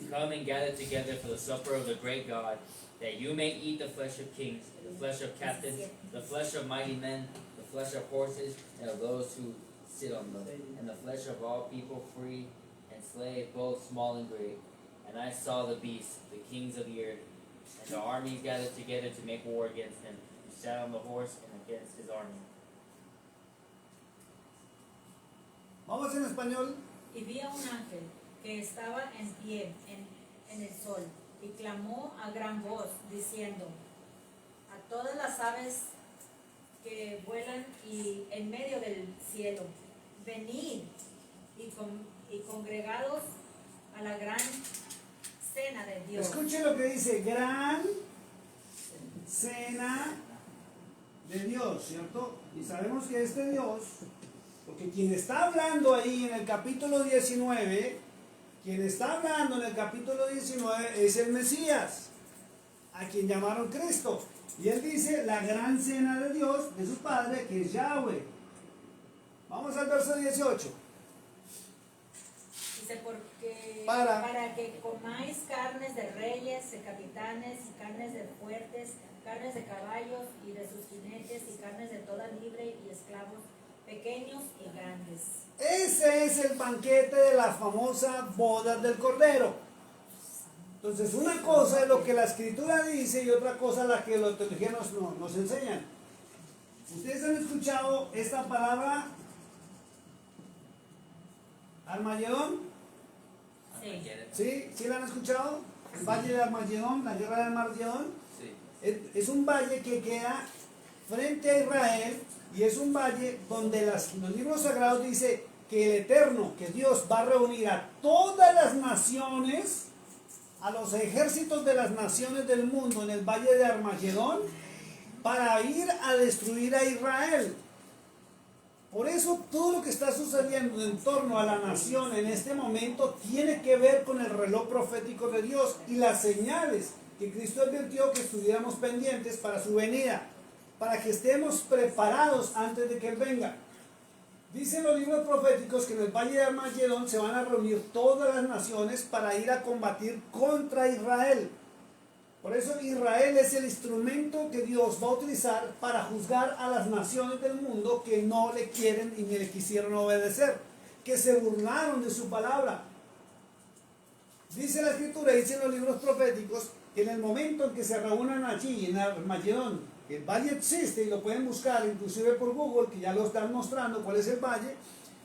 Come and gather together for the supper of the great God, that you may eat the flesh of kings, the flesh of captains, the flesh of mighty men, the flesh of horses, and of those who sit on them, and the flesh of all people, free and slave, both small and great. And I saw the beasts, the kings of the earth, and the armies gathered together to make war against him, who sat on the horse and against his army. Vamos en español. Y vi a un ángel que estaba en pie en el sol y clamó a gran voz diciendo a todas las aves que vuelan y en medio del cielo, venid y congregados a la gran cena de Dios. Escuche lo que dice, gran cena de Dios, ¿cierto? Y sabemos que este Dios, porque quien está hablando ahí en el capítulo 19, es el Mesías, a quien llamaron Cristo. Y él dice, la gran cena de Dios, de su Padre, que es Yahweh. Vamos al verso 18. Dice, porque Para que comáis carnes de reyes, de capitanes, y carnes de fuertes, carnes de caballos y de sus jinetes, y carnes de toda libre y esclavos, pequeños y grandes. Ese es el banquete de la famosa boda del Cordero. Entonces, una cosa es lo que la Escritura dice y otra cosa la que los teólogos nos enseñan. ¿Ustedes han escuchado esta palabra? ¿Armagedón? Sí. ¿Sí? ¿Sí la han escuchado? El valle de Armagedón, la guerra de Armagedón. Sí. Es un valle que queda frente a Israel y es un valle donde los libros sagrados dicen que el Eterno, que Dios va a reunir a todas las naciones, a los ejércitos de las naciones del mundo en el valle de Armagedón para ir a destruir a Israel. Por eso todo lo que está sucediendo en torno a la nación en este momento tiene que ver con el reloj profético de Dios y las señales que Cristo advirtió que estuviéramos pendientes para su venida, para que estemos preparados antes de que Él venga. Dicen los libros proféticos que en el valle de Armagedón se van a reunir todas las naciones para ir a combatir contra Israel. Por eso Israel es el instrumento que Dios va a utilizar para juzgar a las naciones del mundo que no le quieren y ni le quisieron obedecer, que se burlaron de su palabra. Dice la Escritura, dicen los libros proféticos, que en el momento en que se reúnan allí en Armagedón, que el valle existe y lo pueden buscar inclusive por Google, que ya lo están mostrando cuál es el valle,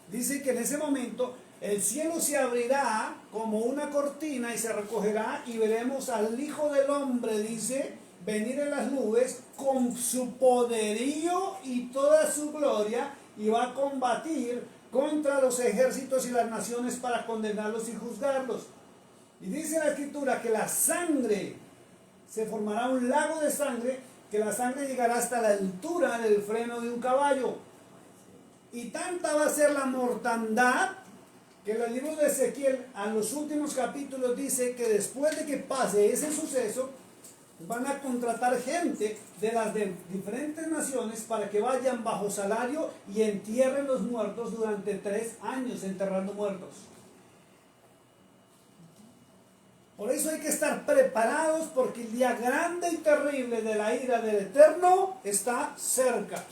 dice que en ese momento el cielo se abrirá como una cortina y se recogerá y veremos al Hijo del Hombre, dice, venir en las nubes con su poderío y toda su gloria y va a combatir contra los ejércitos y las naciones para condenarlos y juzgarlos. Y dice la Escritura que la sangre, se formará un lago de sangre, que la sangre llegará hasta la altura del freno de un caballo. Y tanta va a ser la mortandad que en el libro de Ezequiel, a los últimos capítulos, dice que después de que pase ese suceso, van a contratar gente de las diferentes naciones para que vayan bajo salario y entierren los muertos durante 3 años, enterrando muertos. Por eso hay que estar preparados, porque el día grande y terrible de la ira del Eterno está cerca.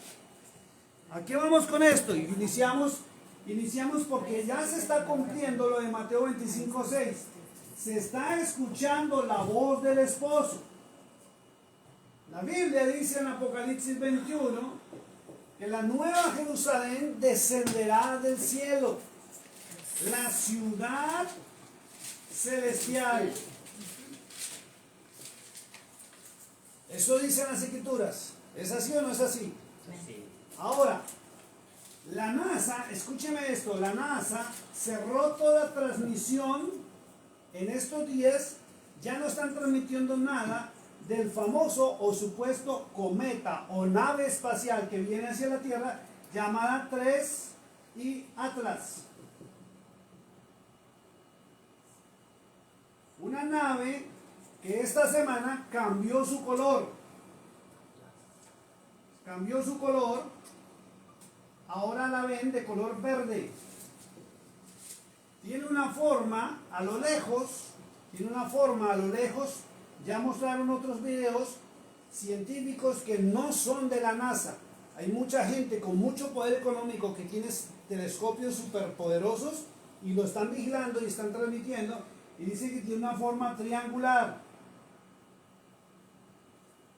Aquí vamos con esto y iniciamos porque ya se está cumpliendo lo de Mateo 25:6. Se está escuchando la voz del esposo. La Biblia dice en Apocalipsis 21 que la nueva Jerusalén descenderá del cielo, la ciudad celestial. Eso dicen las Escrituras. ¿Es así o no es así? Sí. Ahora, la NASA, escúcheme esto, la NASA cerró toda transmisión en estos días, ya no están transmitiendo nada del famoso o supuesto cometa o nave espacial que viene hacia la Tierra llamada 3 y Atlas. Una nave que esta semana cambió su color. Ahora la ven de color verde. Tiene una forma a lo lejos tiene una forma a lo lejos. Ya mostraron otros videos científicos que no son de la NASA. Hay mucha gente con mucho poder económico que tiene telescopios superpoderosos y lo están vigilando y están transmitiendo, y dice que tiene una forma triangular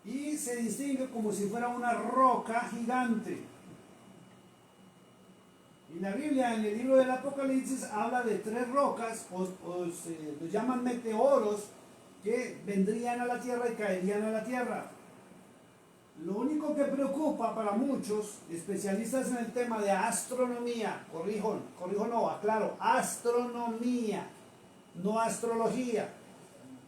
y se distingue como si fuera una roca gigante. Y la Biblia, en el libro del Apocalipsis, habla de 3 rocas, los llaman meteoros, que vendrían a la tierra y caerían a la tierra. Lo único que preocupa para muchos especialistas en el tema de astronomía, corrijo no, aclaro, astronomía, no astrología.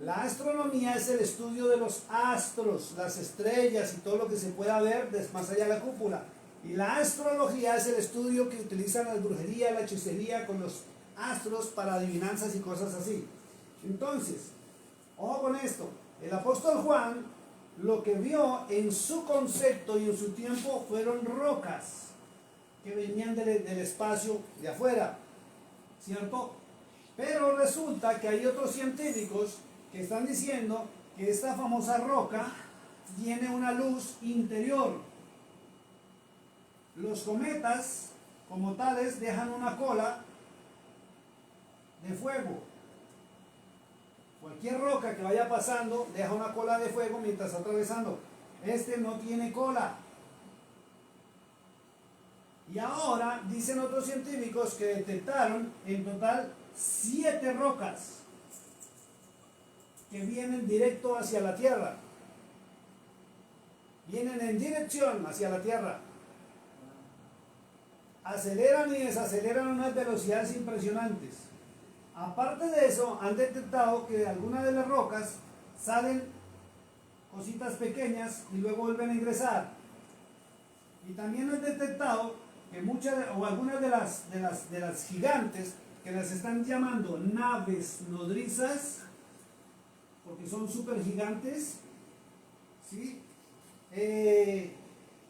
La astronomía es el estudio de los astros, las estrellas y todo lo que se pueda ver más allá de la cúpula. Y la astrología es el estudio que utilizan la brujería, la hechicería con los astros para adivinanzas y cosas así. Entonces, ojo con esto, el apóstol Juan lo que vio en su concepto y en su tiempo fueron rocas que venían del espacio de afuera, ¿cierto? Pero resulta que hay otros científicos que están diciendo que esta famosa roca tiene una luz interior. Los cometas, como tales, dejan una cola de fuego. Cualquier roca que vaya pasando deja una cola de fuego mientras está atravesando. Este no tiene cola. Y ahora dicen otros científicos que detectaron en total 7 rocas que vienen directo hacia la Tierra. Vienen en dirección hacia la Tierra. Aceleran y desaceleran a unas velocidades impresionantes. Aparte de eso, han detectado que de algunas de las rocas salen cositas pequeñas y luego vuelven a ingresar. Y también han detectado que algunas de las gigantes, que las están llamando naves nodrizas, porque son súper gigantes, ¿sí?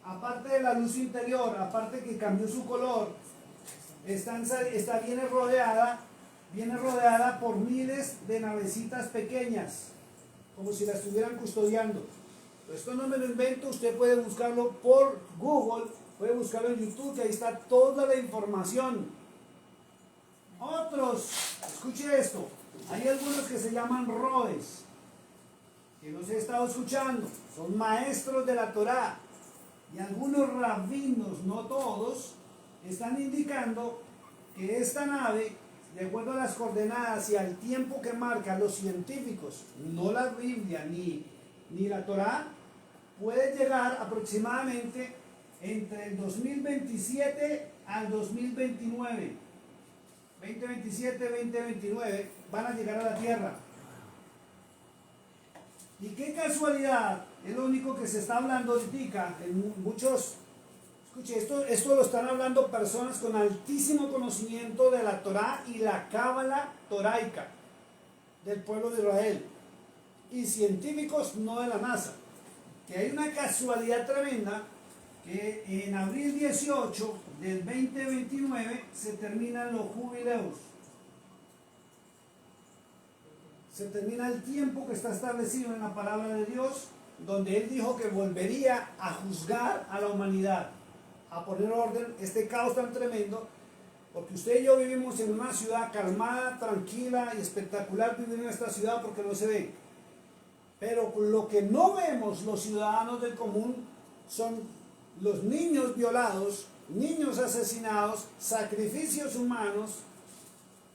Aparte de la luz interior, aparte que cambió su color, viene rodeada por miles de navecitas pequeñas, como si la estuvieran custodiando. Esto no me lo invento, usted puede buscarlo por Google, puede buscarlo en YouTube, que ahí está toda la información. Otros, escuche esto, hay algunos que se llaman roes, que los he estado escuchando, son maestros de la Torá, y algunos rabinos, no todos, están indicando que esta nave, de acuerdo a las coordenadas y al tiempo que marcan los científicos, no la Biblia ni la Torá, puede llegar aproximadamente entre el 2027 al 2029. 2027, 2029 van a llegar a la Tierra. Y qué casualidad, es lo único que se está hablando ahorita en muchos. Escuche, esto lo están hablando personas con altísimo conocimiento de la Torá y la cábala toraica del pueblo de Israel, y científicos no de la NASA, que hay una casualidad tremenda que en abril 18 del 2029 se terminan los jubileos. Se termina el tiempo que está establecido en la palabra de Dios, donde Él dijo que volvería a juzgar a la humanidad, a poner orden, este caos tan tremendo, porque usted y yo vivimos en una ciudad calmada, tranquila y espectacular vivir en esta ciudad porque no se ve. Pero lo que no vemos los ciudadanos del común son los niños violados, niños asesinados, sacrificios humanos,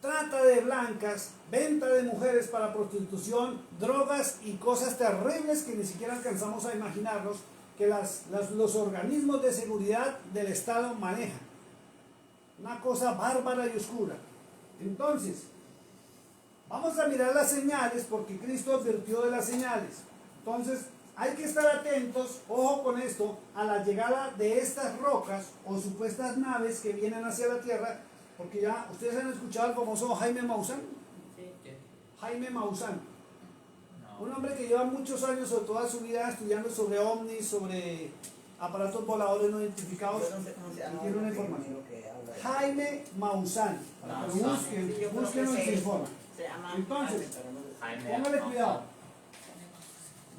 trata de blancas, venta de mujeres para prostitución, drogas y cosas terribles que ni siquiera alcanzamos a imaginarnos que los organismos de seguridad del Estado manejan. Una cosa bárbara y oscura. Entonces, vamos a mirar las señales, porque Cristo advirtió de las señales. Entonces, hay que estar atentos, ojo con esto, a la llegada de estas rocas o supuestas naves que vienen hacia la tierra, porque ya ustedes han escuchado al famoso Jaime Maussan. Jaime Maussan, un hombre que lleva muchos años o toda su vida estudiando sobre ovnis, sobre aparatos voladores no identificados, y tiene una información. Jaime Maussan, búsquenlo y se informan. Se llama. Entonces, Jaime póngale Alfonso. cuidado.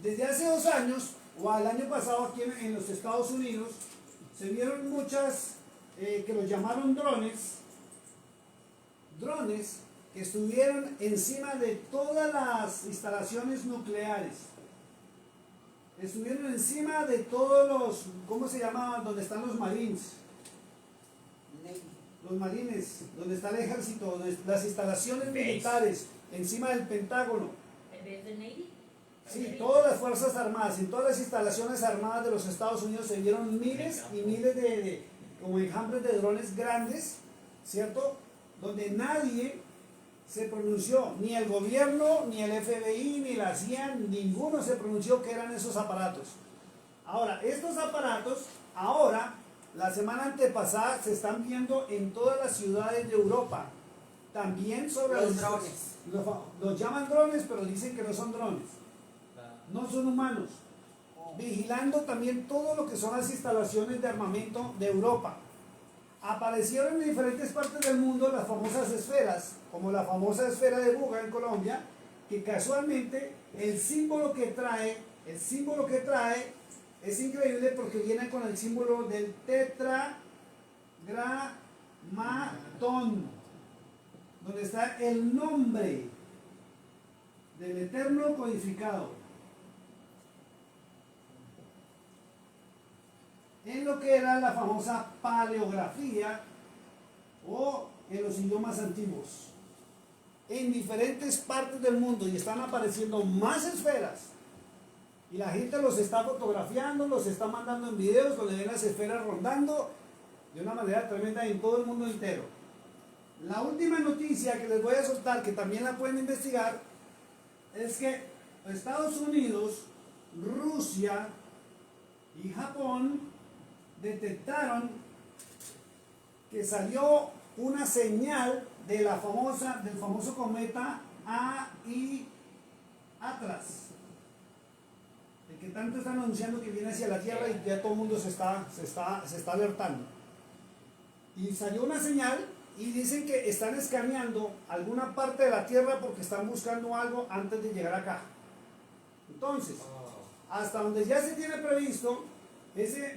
Desde hace 2 años, o al año pasado aquí en los Estados Unidos, se vieron muchas que los llamaron drones que estuvieron encima de todas las instalaciones nucleares. Estuvieron encima de todos los, ¿cómo se llama? Donde están los marines. Los marines, donde está el ejército, donde las instalaciones Base. militares, encima del Pentágono. ¿En vez de Navy? Sí, todas las fuerzas armadas, en todas las instalaciones armadas de los Estados Unidos se vieron miles y miles de como enjambres de drones grandes, ¿cierto? Donde nadie se pronunció, ni el gobierno, ni el FBI, ni la CIA, ninguno se pronunció que eran esos aparatos. Ahora, estos aparatos, ahora, la semana antepasada, se están viendo en todas las ciudades de Europa. También sobre Los drones. Los llaman drones, pero dicen que no son drones. No son humanos. Vigilando también todo lo que son las instalaciones de armamento de Europa. Aparecieron en diferentes partes del mundo las famosas esferas, como la famosa esfera de Buga en Colombia, que casualmente el símbolo que trae es increíble porque viene con el símbolo del tetragramatón, donde está el nombre del Eterno codificado en lo que era la famosa paleografía o en los idiomas antiguos. En diferentes partes del mundo y están apareciendo más esferas y la gente los está fotografiando, los está mandando en videos donde ven las esferas rondando de una manera tremenda en todo el mundo entero. La última noticia que les voy a soltar, que también la pueden investigar, es que Estados Unidos, Rusia y Japón detectaron que salió una señal de del famoso cometa AI Atlas, el que tanto están anunciando que viene hacia la Tierra y ya todo el mundo se está alertando. Y salió una señal y dicen que están escaneando alguna parte de la Tierra porque están buscando algo antes de llegar acá. Entonces, hasta donde ya se tiene previsto,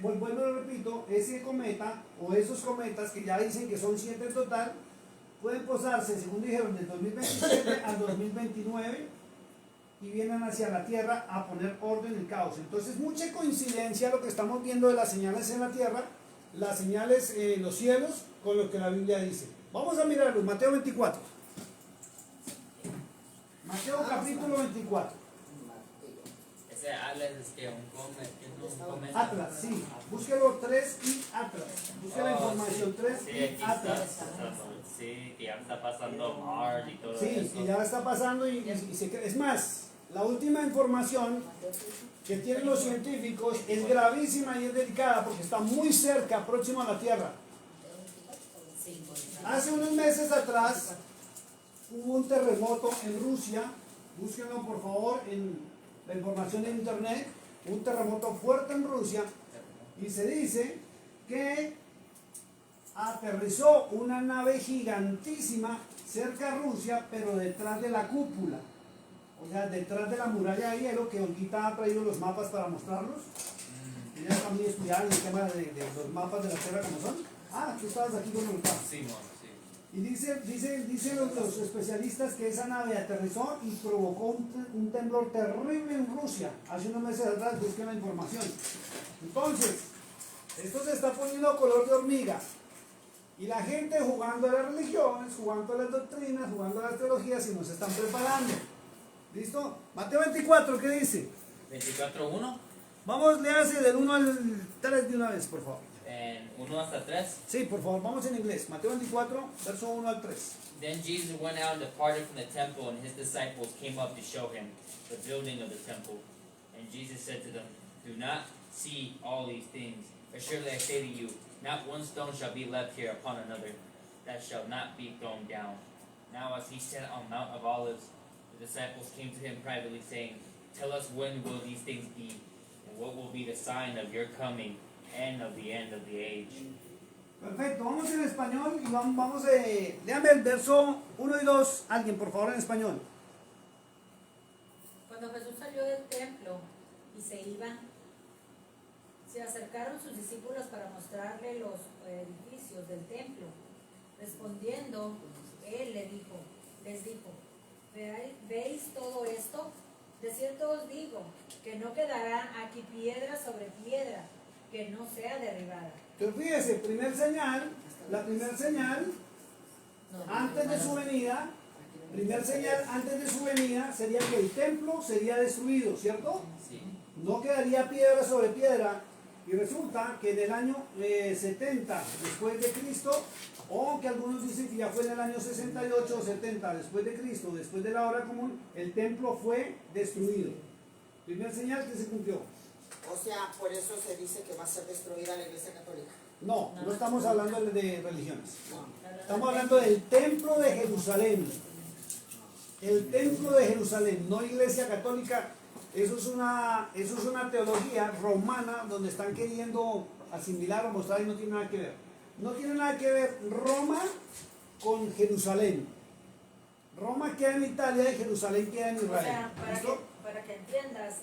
vuelvo y lo repito, ese cometa o esos cometas que ya dicen que son 7 en total, pueden posarse, según dijeron, del 2027 al 2029 y vienen hacia la Tierra a poner orden en el caos. Entonces, mucha coincidencia lo que estamos viendo de las señales en la Tierra, las señales en los cielos, con lo que la Biblia dice. Vamos a mirarlo, Mateo 24. Mateo capítulo 24. Ese Atlas es que un cometa. Atlas, sí. Búsquelo 3 y Atlas. Busque la información 3 Sí, y aquí está Atlas. pasando. Sí, que ya está pasando Mars y todo Sí, eso. que ya está pasando es más, la última información que tienen los científicos es gravísima y es delicada porque está muy cerca, próximo a la Tierra. Hace unos meses atrás hubo un terremoto en Rusia, búsquenlo por favor en la información en internet, un terremoto fuerte en Rusia y se dice que aterrizó una nave gigantísima cerca de Rusia, pero detrás de la cúpula, o sea, detrás de la muralla de hielo que Olguita ha traído los mapas para mostrarlos. Ella también estudiaba el tema de los mapas de la Tierra como son. Ah, tú estabas aquí con Olguita. Sí, mon, sí. Y dicen los especialistas que esa nave aterrizó y provocó un temblor terrible en Rusia. Hace unos meses atrás busqué la información. Entonces, esto se está poniendo color de hormiga. Y la gente jugando a las religiones, jugando a las doctrinas, jugando a las teologías y nos están preparando. ¿Listo? Mateo 24, ¿qué dice? 24:1 Vamos, léase del 1 al 3 de una vez, por favor. en 1 hasta 3. Sí, por favor, vamos en inglés. Mateo 24, verso 1 al 3. Then Jesus went out and departed from the temple, and his disciples came up to show him the building of the temple. And Jesus said to them, Do not see all these things. Assuredly I say to you, not one stone shall be left here upon another, that shall not be thrown down. Now as he sat on Mount of Olives, the disciples came to him privately, saying, Tell us when will these things be, and what will be the sign of your coming and of the end of the age? Perfecto, vamos en español y vamos léame el verso 1 y 2, alguien por favor en español. Cuando Jesús salió del templo y se iba, se acercaron sus discípulos para mostrarle los edificios del templo. Respondiendo, él les dijo, ¿veis todo esto? De cierto os digo, que no quedará aquí piedra sobre piedra que no sea derribada. Entonces fíjese, la primer señal antes de su venida, sería que el templo sería destruido, ¿cierto? Sí. No quedaría piedra sobre piedra. Y resulta que en el año 70 después de Cristo, o que algunos dicen que ya fue en el año 68 o 70 después de Cristo, después de la hora común, el templo fue destruido. Primer señal que se cumplió. O sea, por eso se dice que va a ser destruida la Iglesia Católica. No, no estamos hablando de religiones. No. Estamos hablando del templo de Jerusalén. El templo de Jerusalén, no Iglesia Católica. Eso es una teología romana donde están queriendo asimilar o mostrar y no tiene nada que ver. No tiene nada que ver Roma con Jerusalén. Roma queda en Italia y Jerusalén queda en O Israel. sea, ¿Listo? para que entiendas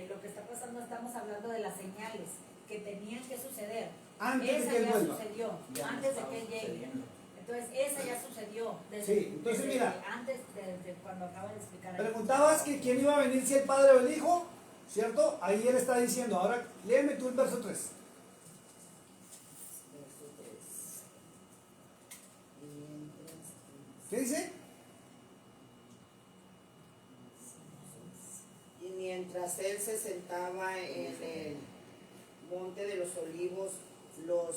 lo que está pasando, estamos hablando de las señales que tenían que suceder. Antes de Esa que él ya vuelva. sucedió, Ya no antes de estaba que él llegue. sucediendo. Entonces, esa ya sucedió desde, Sí, entonces desde mira. antes de cuando acaba de explicar. ahí. Preguntabas que quién iba a venir, si el Padre o el Hijo, ¿cierto? Ahí él está diciendo. Ahora léeme tú el verso 3. Verso 3. ¿Qué dice? Y mientras él se sentaba en el monte de los olivos, los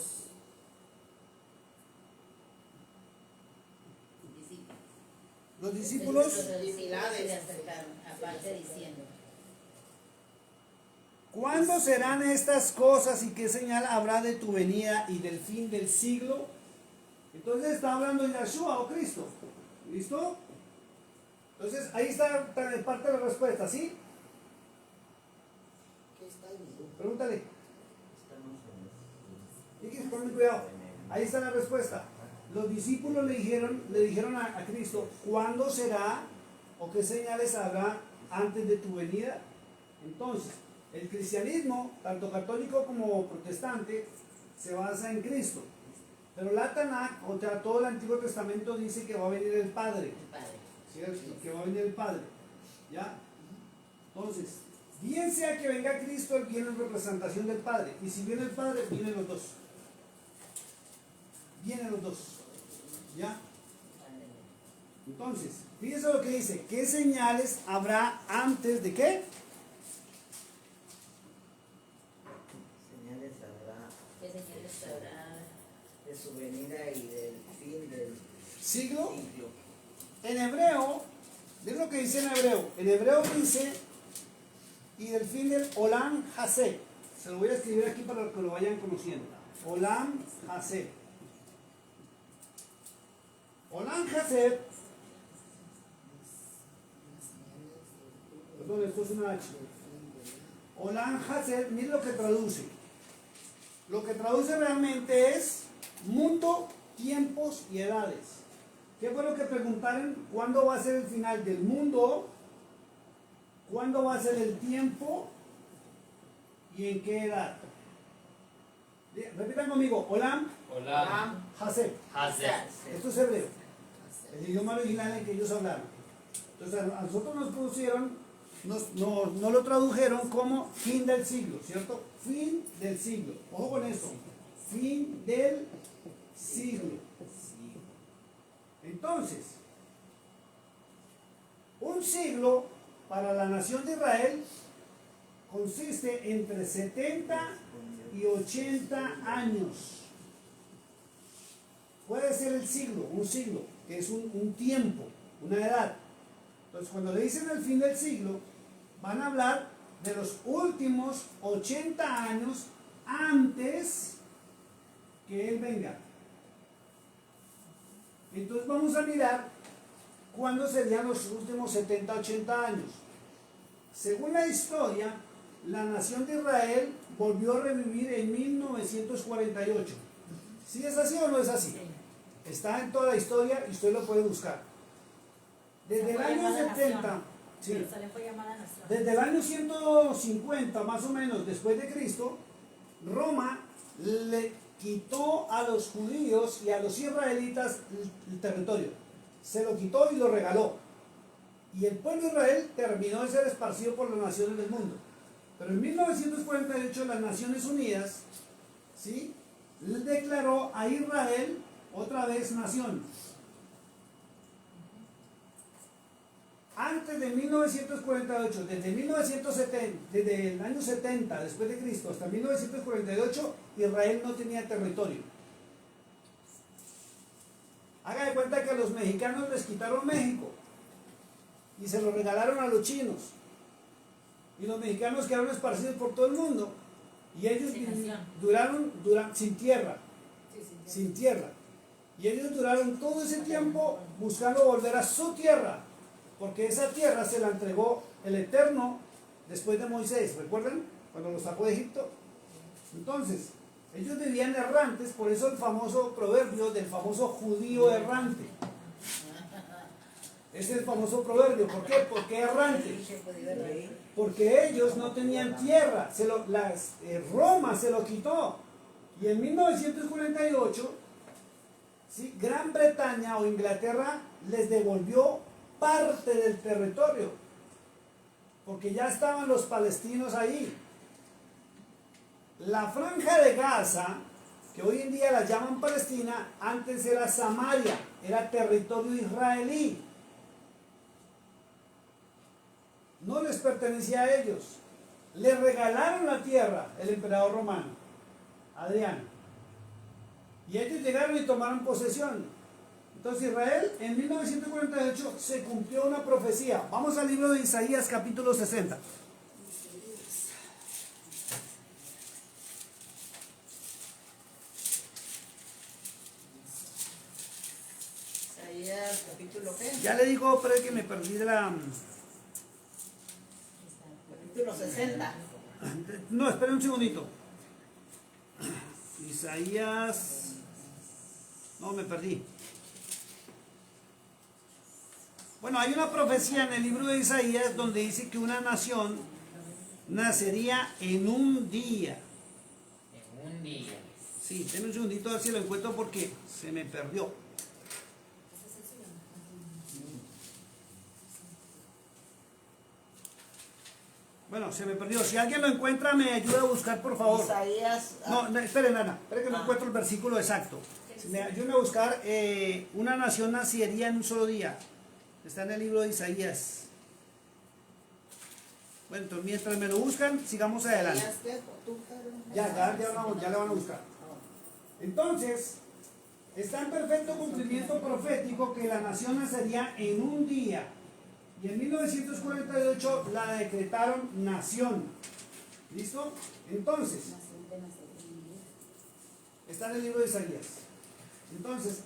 Los discípulos. similares se acercaron, aparte diciendo. ¿Cuándo serán estas cosas y qué señal habrá de tu venida y del fin del siglo? Entonces está hablando de Yeshua o Cristo. ¿Listo? Entonces ahí está parte de la respuesta, ¿sí? ¿Qué está ahí? Pregúntale. Fíjense, ponme cuidado. Ahí está la respuesta. Los discípulos le dijeron a Cristo, ¿cuándo será o qué señales habrá antes de tu venida? Entonces, el cristianismo, tanto católico como protestante, se basa en Cristo. Pero la Tanakh, o sea, todo el Antiguo Testamento dice que va a venir el Padre. El Padre. ¿Cierto? Que va a venir el Padre. ¿Ya? Entonces, bien sea que venga Cristo, él viene en representación del Padre. Y si viene el Padre, vienen los dos. Vienen los dos. ¿Ya? Entonces, fíjense lo que dice. ¿Qué señales habrá antes de qué? Señales habrá ¿Qué señales habrá? de su venida y del fin del Siglo. siglo. En hebreo, miren lo que dice en hebreo. En hebreo dice, y del fin del Olam Hasé. Se lo voy a escribir aquí para que lo vayan conociendo. Olam Hasé. Olam Hasé. Perdón, esto es una H. Olam Hasé, miren lo que traduce. Lo que traduce realmente es mundo, tiempos y edades. ¿Qué fue lo que preguntaron? ¿Cuándo va a ser el final del mundo? ¿Cuándo va a ser el tiempo? ¿Y en qué edad? Repitan conmigo. Olam Olam Hasé. Hazeh. Esto es hebreo. El idioma original en que ellos hablaron. Entonces a nosotros nos pusieron, no lo tradujeron como fin del siglo, ¿cierto? Fin del siglo. Ojo con eso. Fin del siglo. Entonces, un siglo para la nación de Israel consiste entre 70 y 80 años. Puede ser el siglo, un siglo, que es un tiempo, una edad. Entonces, cuando le dicen el fin del siglo, van a hablar de los últimos 80 años antes que Él venga. Entonces vamos a mirar cuándo serían los últimos 70, 80 años. Según la historia, la nación de Israel volvió a revivir en 1948. ¿Sí es así o no es así? Sí. Está en toda la historia y usted lo puede buscar. Desde el Fue año llamada 70, nación. sí, Jerusalén fue llamada nación. desde el año 150 más o menos después de Cristo, Roma le quitó a los judíos y a los israelitas el territorio. Se lo quitó y lo regaló. Y el pueblo de Israel terminó de ser esparcido por las naciones del mundo. Pero en 1948 las Naciones Unidas, ¿sí?, declaró a Israel otra vez nación. Antes de 1948, desde 1970, desde el año 70 después de Cristo hasta 1948, Israel no tenía territorio. Haga de cuenta que a los mexicanos les quitaron México y se lo regalaron a los chinos. Y los mexicanos quedaron esparcidos por todo el mundo. Y ellos Sin nación. duraron sin tierra, Sí, sí, sin tierra. Y ellos duraron todo ese tiempo buscando volver a su tierra, porque esa tierra se la entregó el Eterno después de Moisés. ¿Recuerdan? Cuando los sacó de Egipto. Entonces, ellos vivían errantes, por eso el famoso proverbio del famoso judío errante. Ese es el famoso proverbio. ¿Por qué? Porque errante. Porque ellos no tenían tierra. Roma se lo quitó. Y en 1948, ¿sí?, Gran Bretaña o Inglaterra les devolvió parte del territorio. Porque ya estaban los palestinos ahí. La franja de Gaza, que hoy en día la llaman Palestina, antes era Samaria, era territorio israelí. No les pertenecía a ellos. Le regalaron la tierra el emperador romano, Adriano. Y ellos llegaron y tomaron posesión. Entonces Israel, en 1948, se cumplió una profecía. Vamos al libro de Isaías, capítulo 60. Isaías, capítulo ¿qué? Ya le digo, pero es que me perdí de la... Capítulo 60. No, esperen un segundito. Isaías... No, me perdí. Bueno, hay una profecía en el libro de Isaías donde dice que una nación nacería en un día. En un día. Sí, denme un segundito a ver si lo encuentro porque se me perdió. Bueno, se me perdió. Si alguien lo encuentra, me ayuda a buscar, por favor. Isaías. No, esperen, Ana. Esperen que no encuentro el versículo exacto. Ayúdenme a buscar. Una nación nacería en un solo día. Está en el libro de Isaías. Bueno, entonces mientras me lo buscan, sigamos adelante. Isaías, ¿qué? ¿Tú, Pedro? Ya la van a buscar. Entonces, está en perfecto cumplimiento profético que la nación nacería en un día. Y en 1948 la decretaron nación. ¿Listo? Entonces, está en el libro de Isaías. Entonces,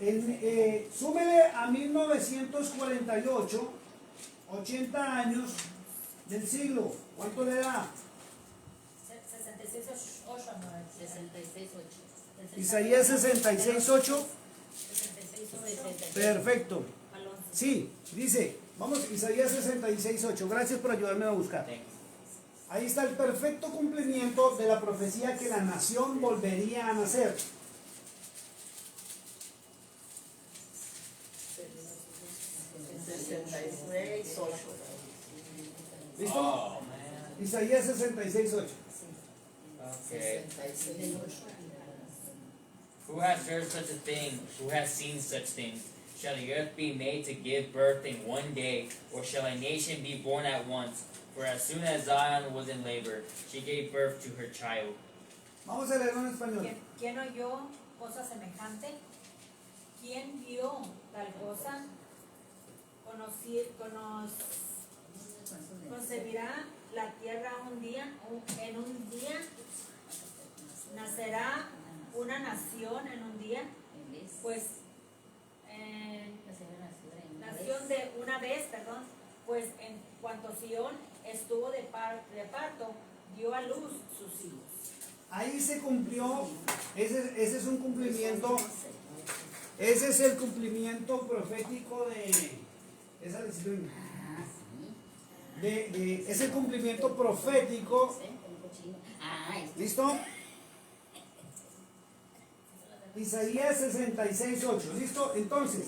súmele a 1948, 80 años del siglo. ¿Cuánto le da? 66.8. Isaías 66.8. 66.8. Perfecto. Al 11. Sí, dice, vamos, Isaías 66.8. Gracias por ayudarme a buscar. Thanks. Ahí está el perfecto cumplimiento de la profecía que la nación volvería a nacer. ¿Listo? Oh, man. Isaías 66.8. Okay. Who has heard such a thing? Who has seen such things? Shall the earth be made to give birth in one day, or shall a nation be born at once? For as soon as Zion was in labor, she gave birth to her child. Vamos a leerlo en español. ¿Quién oyó cosa semejante? ¿Quién vio tal cosa? Concebirá la tierra un día, en un día, nacerá una nación en un día, pues nación de una vez, perdón, pues en cuanto Sión estuvo de parto, dio a luz sus hijos. ahí se cumplió, ese es un cumplimiento, ese es el cumplimiento profético de esa disciplina. Ah, sí. Es el cumplimiento profético. Ah, es ¿Listo? Isaías 66:8. ¿Listo? Entonces,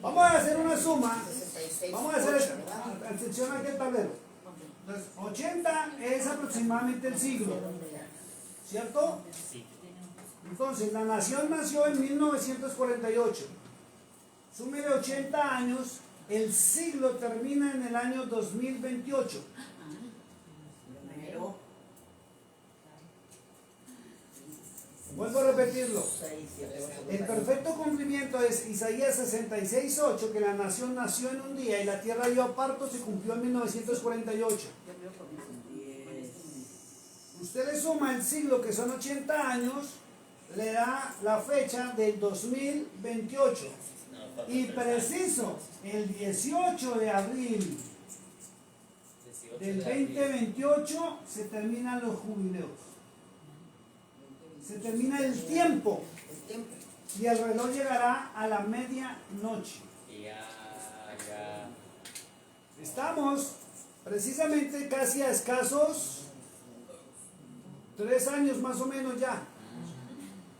vamos a hacer una suma. Vamos a hacer atención aquí el tablero. Entonces, 80 es aproximadamente el siglo. ¿Cierto? Sí. Entonces, la nación nació en 1948. Súmele 80 años. El siglo termina en el año 2028. Pero Vuelvo a repetirlo. 6, 7, 8, El perfecto cumplimiento es Isaías 66:8, que la nación nació en un día y la tierra dio parto, se cumplió en 1948. Usted le suma el siglo, que son 80 años, le da la fecha del 2028. No, falta Y 3 años. preciso, el 18 de abril 18 del de abril. 2028 se terminan los jubileos. Se termina el tiempo. el tiempo. Y el reloj llegará a la medianoche. Ya. Estamos precisamente casi a escasos 3 años más o menos ya.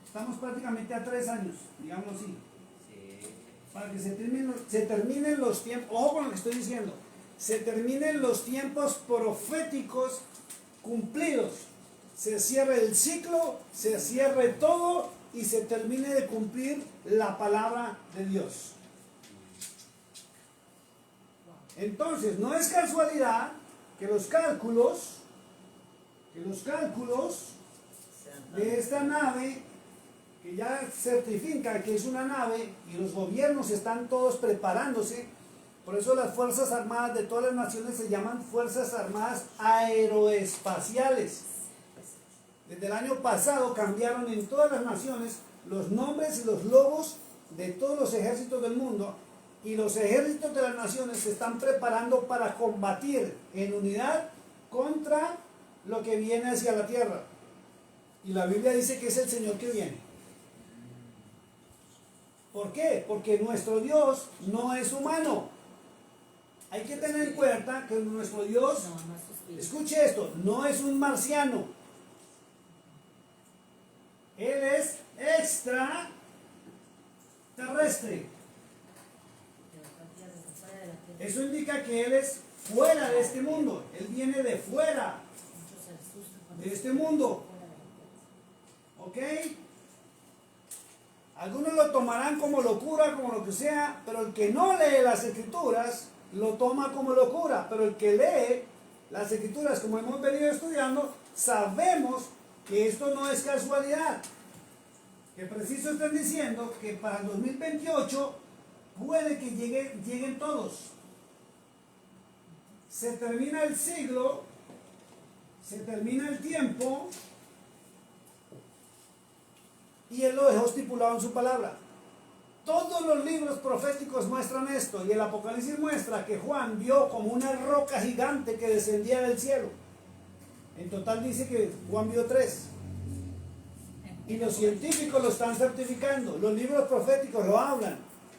Estamos prácticamente a 3 años, digamos así. Sí. Para que se terminen los tiempos, ojo con lo que estoy diciendo, se terminen los tiempos proféticos cumplidos. Se cierre el ciclo, se cierre todo y se termine de cumplir la palabra de Dios. Entonces, no es casualidad que los cálculos de esta nave, que ya certifican que es una nave y los gobiernos están todos preparándose, por eso las Fuerzas Armadas de todas las naciones se llaman Fuerzas Armadas Aeroespaciales. Desde el año pasado cambiaron en todas las naciones los nombres y los logos de todos los ejércitos del mundo, y los ejércitos de las naciones se están preparando para combatir en unidad contra lo que viene hacia la tierra. Y la Biblia dice que es el Señor que viene. ¿Por qué? Porque nuestro Dios no es humano. Hay que tener en cuenta que nuestro Dios, No, no es suspiro. escuche esto, no es un marciano. Él es extraterrestre. Eso indica que Él es fuera de este mundo. Él viene de fuera de este mundo. ¿Ok? Algunos lo tomarán como locura, como lo que sea, pero el que no lee las escrituras lo toma como locura. Pero el que lee las escrituras, como hemos venido estudiando, sabemos que esto no es casualidad. Que preciso están diciendo que para el 2028 puede que lleguen todos. Se termina el siglo, se termina el tiempo, y Él lo dejó estipulado en su palabra. Todos los libros proféticos muestran esto, y el Apocalipsis muestra que Juan vio como una roca gigante que descendía del cielo. En total dice que Juan vio 3. Y los científicos lo están certificando. Los libros proféticos lo hablan.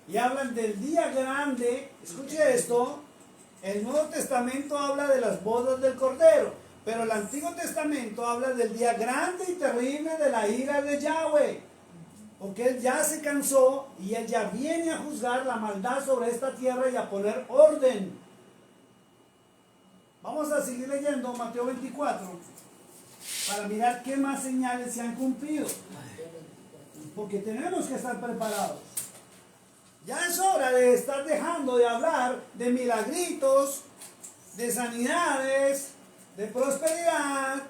Y hablan del día grande. Escuche esto. El Nuevo Testamento habla de las bodas del Cordero. Pero el Antiguo Testamento habla del día grande y terrible de la ira de Yahweh. Porque Él ya se cansó y Él ya viene a juzgar la maldad sobre esta tierra y a poner orden. Vamos a seguir leyendo Mateo 24 para mirar qué más señales se han cumplido. Porque tenemos que estar preparados. Ya es hora de estar dejando de hablar de milagritos, de sanidades, de prosperidad,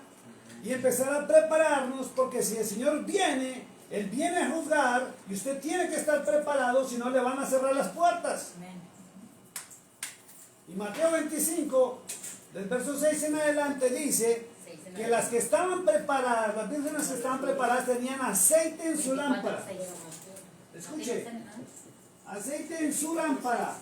y empezar a prepararnos, porque si el Señor viene, Él viene a juzgar y usted tiene que estar preparado, si no le van a cerrar las puertas. Amén. Y Mateo 25, del verso 6 en adelante, dice que las que estaban preparadas, las vírgenes que estaban preparadas, tenían aceite en su lámpara. Escuche, aceite en su lámpara.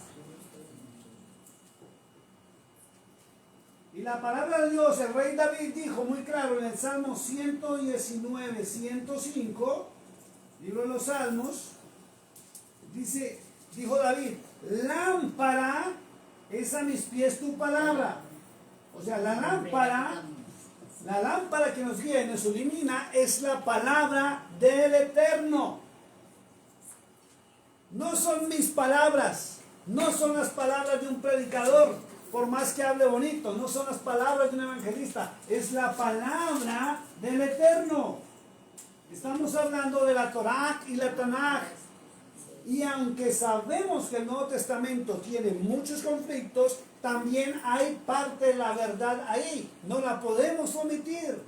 Y la palabra de Dios, el rey David dijo muy claro en el Salmo 119, 105, libro de los Salmos, dijo David, lámpara es a mis pies tu palabra. O sea, la lámpara que nos guía y nos ilumina es la palabra del Eterno. No son mis palabras, no son las palabras de un predicador, por más que hable bonito, no son las palabras de un evangelista, es la palabra del Eterno. Estamos hablando de la Torá y la Tanaj. Y aunque sabemos que el Nuevo Testamento tiene muchos conflictos, también hay parte de la verdad ahí. No la podemos omitir.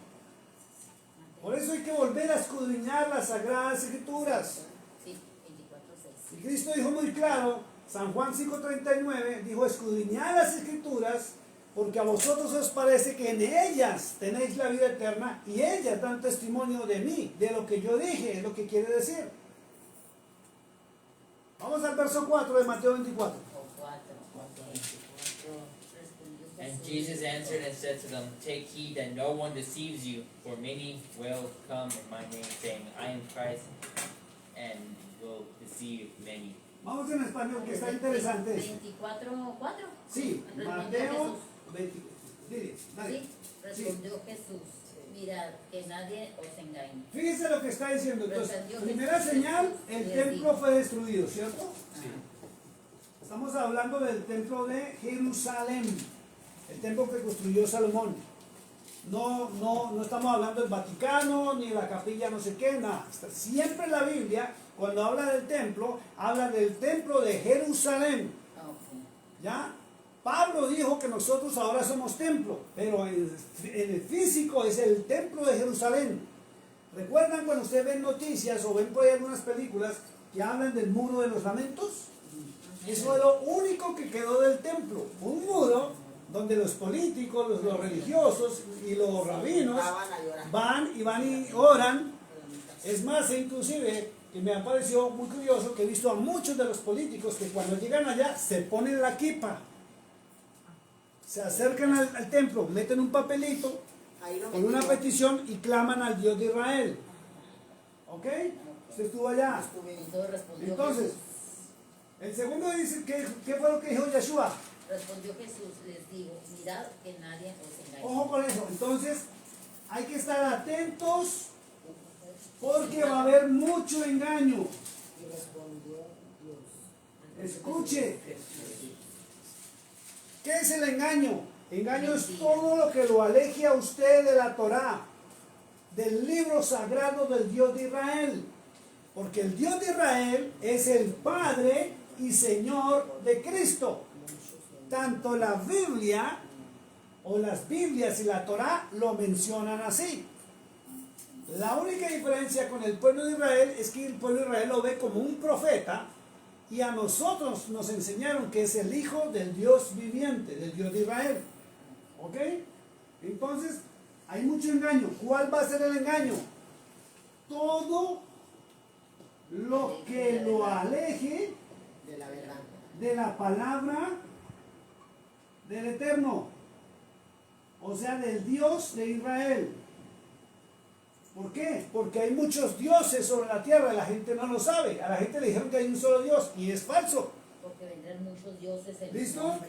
Por eso hay que volver a escudriñar las Sagradas Escrituras. Sí, 24:6. Y Cristo dijo muy claro, San Juan 5:39, dijo, escudriñad las Escrituras, porque a vosotros os parece que en ellas tenéis la vida eterna, y ellas dan testimonio de mí, de lo que yo dije, es lo que quiere decir. Vamos al verso 4 de Mateo 24. And Jesus answered and said to them, take heed that no one deceives you, for many will come in my name, saying, I am Christ, and will deceive many. Vamos en español, que está interesante. 24:4. Sí, Mateo 20. Dile, dale. Sí, respondió Jesús, mirad que nadie os engañe. Fíjense lo que está diciendo. Entonces, Respondió primera Jesús, señal, el les templo dijo. fue destruido, ¿cierto? Estamos hablando del templo de Jerusalén, el templo que construyó Salomón. No estamos hablando del Vaticano, ni la capilla no sé qué, nada. Siempre la Biblia, cuando habla del templo, habla del templo de Jerusalén. Ok. ¿Ya? Pablo dijo que nosotros ahora somos templo, pero en el físico es el templo de Jerusalén. ¿Recuerdan cuando ustedes ven noticias o ven por ahí algunas películas que hablan del muro de los lamentos? Eso es lo único que quedó del templo. Un muro donde los políticos, los religiosos y los rabinos van y oran. Es más, inclusive, que me ha parecido muy curioso que he visto a muchos de los políticos que cuando llegan allá se ponen la kipa. Se acercan al templo, meten un papelito con una petición y claman al Dios de Israel. ¿Ok? Usted estuvo allá. Entonces respondió Entonces, Jesús. el segundo dice, ¿qué fue lo que dijo Yeshua? Respondió Jesús, les digo, mirad que nadie os engañe. Ojo con eso. Entonces, hay que estar atentos porque va a haber mucho engaño. Y respondió Dios. Escuche. ¿Qué es el engaño? Engaño es todo lo que lo aleje a usted de la Torá, del libro sagrado del Dios de Israel. Porque el Dios de Israel es el Padre y Señor de Cristo. Tanto la Biblia o las Biblias y la Torá lo mencionan así. La única diferencia con el pueblo de Israel es que el pueblo de Israel lo ve como un profeta y a nosotros nos enseñaron que es el Hijo del Dios viviente, del Dios de Israel. ¿Ok? Entonces, hay mucho engaño. ¿Cuál va a ser el engaño? Todo lo que lo aleje De la verdad. de la palabra del Eterno, o sea, del Dios de Israel. ¿Por qué? Porque hay muchos dioses sobre la tierra y la gente no lo sabe. A la gente le dijeron que hay un solo Dios y es falso. Porque vendrán muchos dioses en ¿Listo? su nombre.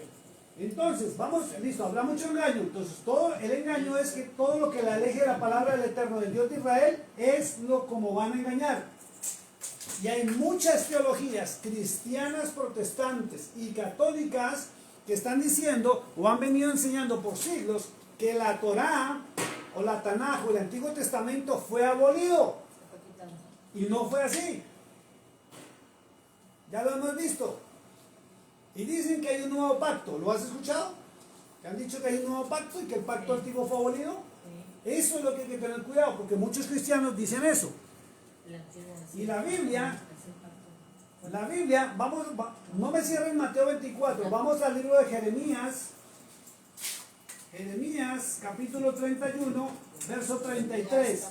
Entonces, listo, habrá mucho engaño. Entonces, todo el engaño es que todo lo que le aleje de la palabra del Eterno, del Dios de Israel, es lo como van a engañar. Y hay muchas teologías cristianas, protestantes y católicas que están diciendo o han venido enseñando por siglos que la Torá o la Tanaj o el Antiguo Testamento fue abolido. Y no fue así. Ya lo hemos visto. Y dicen que hay un nuevo pacto. ¿Lo has escuchado? Que han dicho que hay un nuevo pacto y que el pacto antiguo fue abolido. Eso es lo que hay que tener cuidado, porque muchos cristianos dicen eso. Y la Biblia, no me cierren Mateo 24, vamos al libro de Jeremías. Jeremías, capítulo 31, verso 33.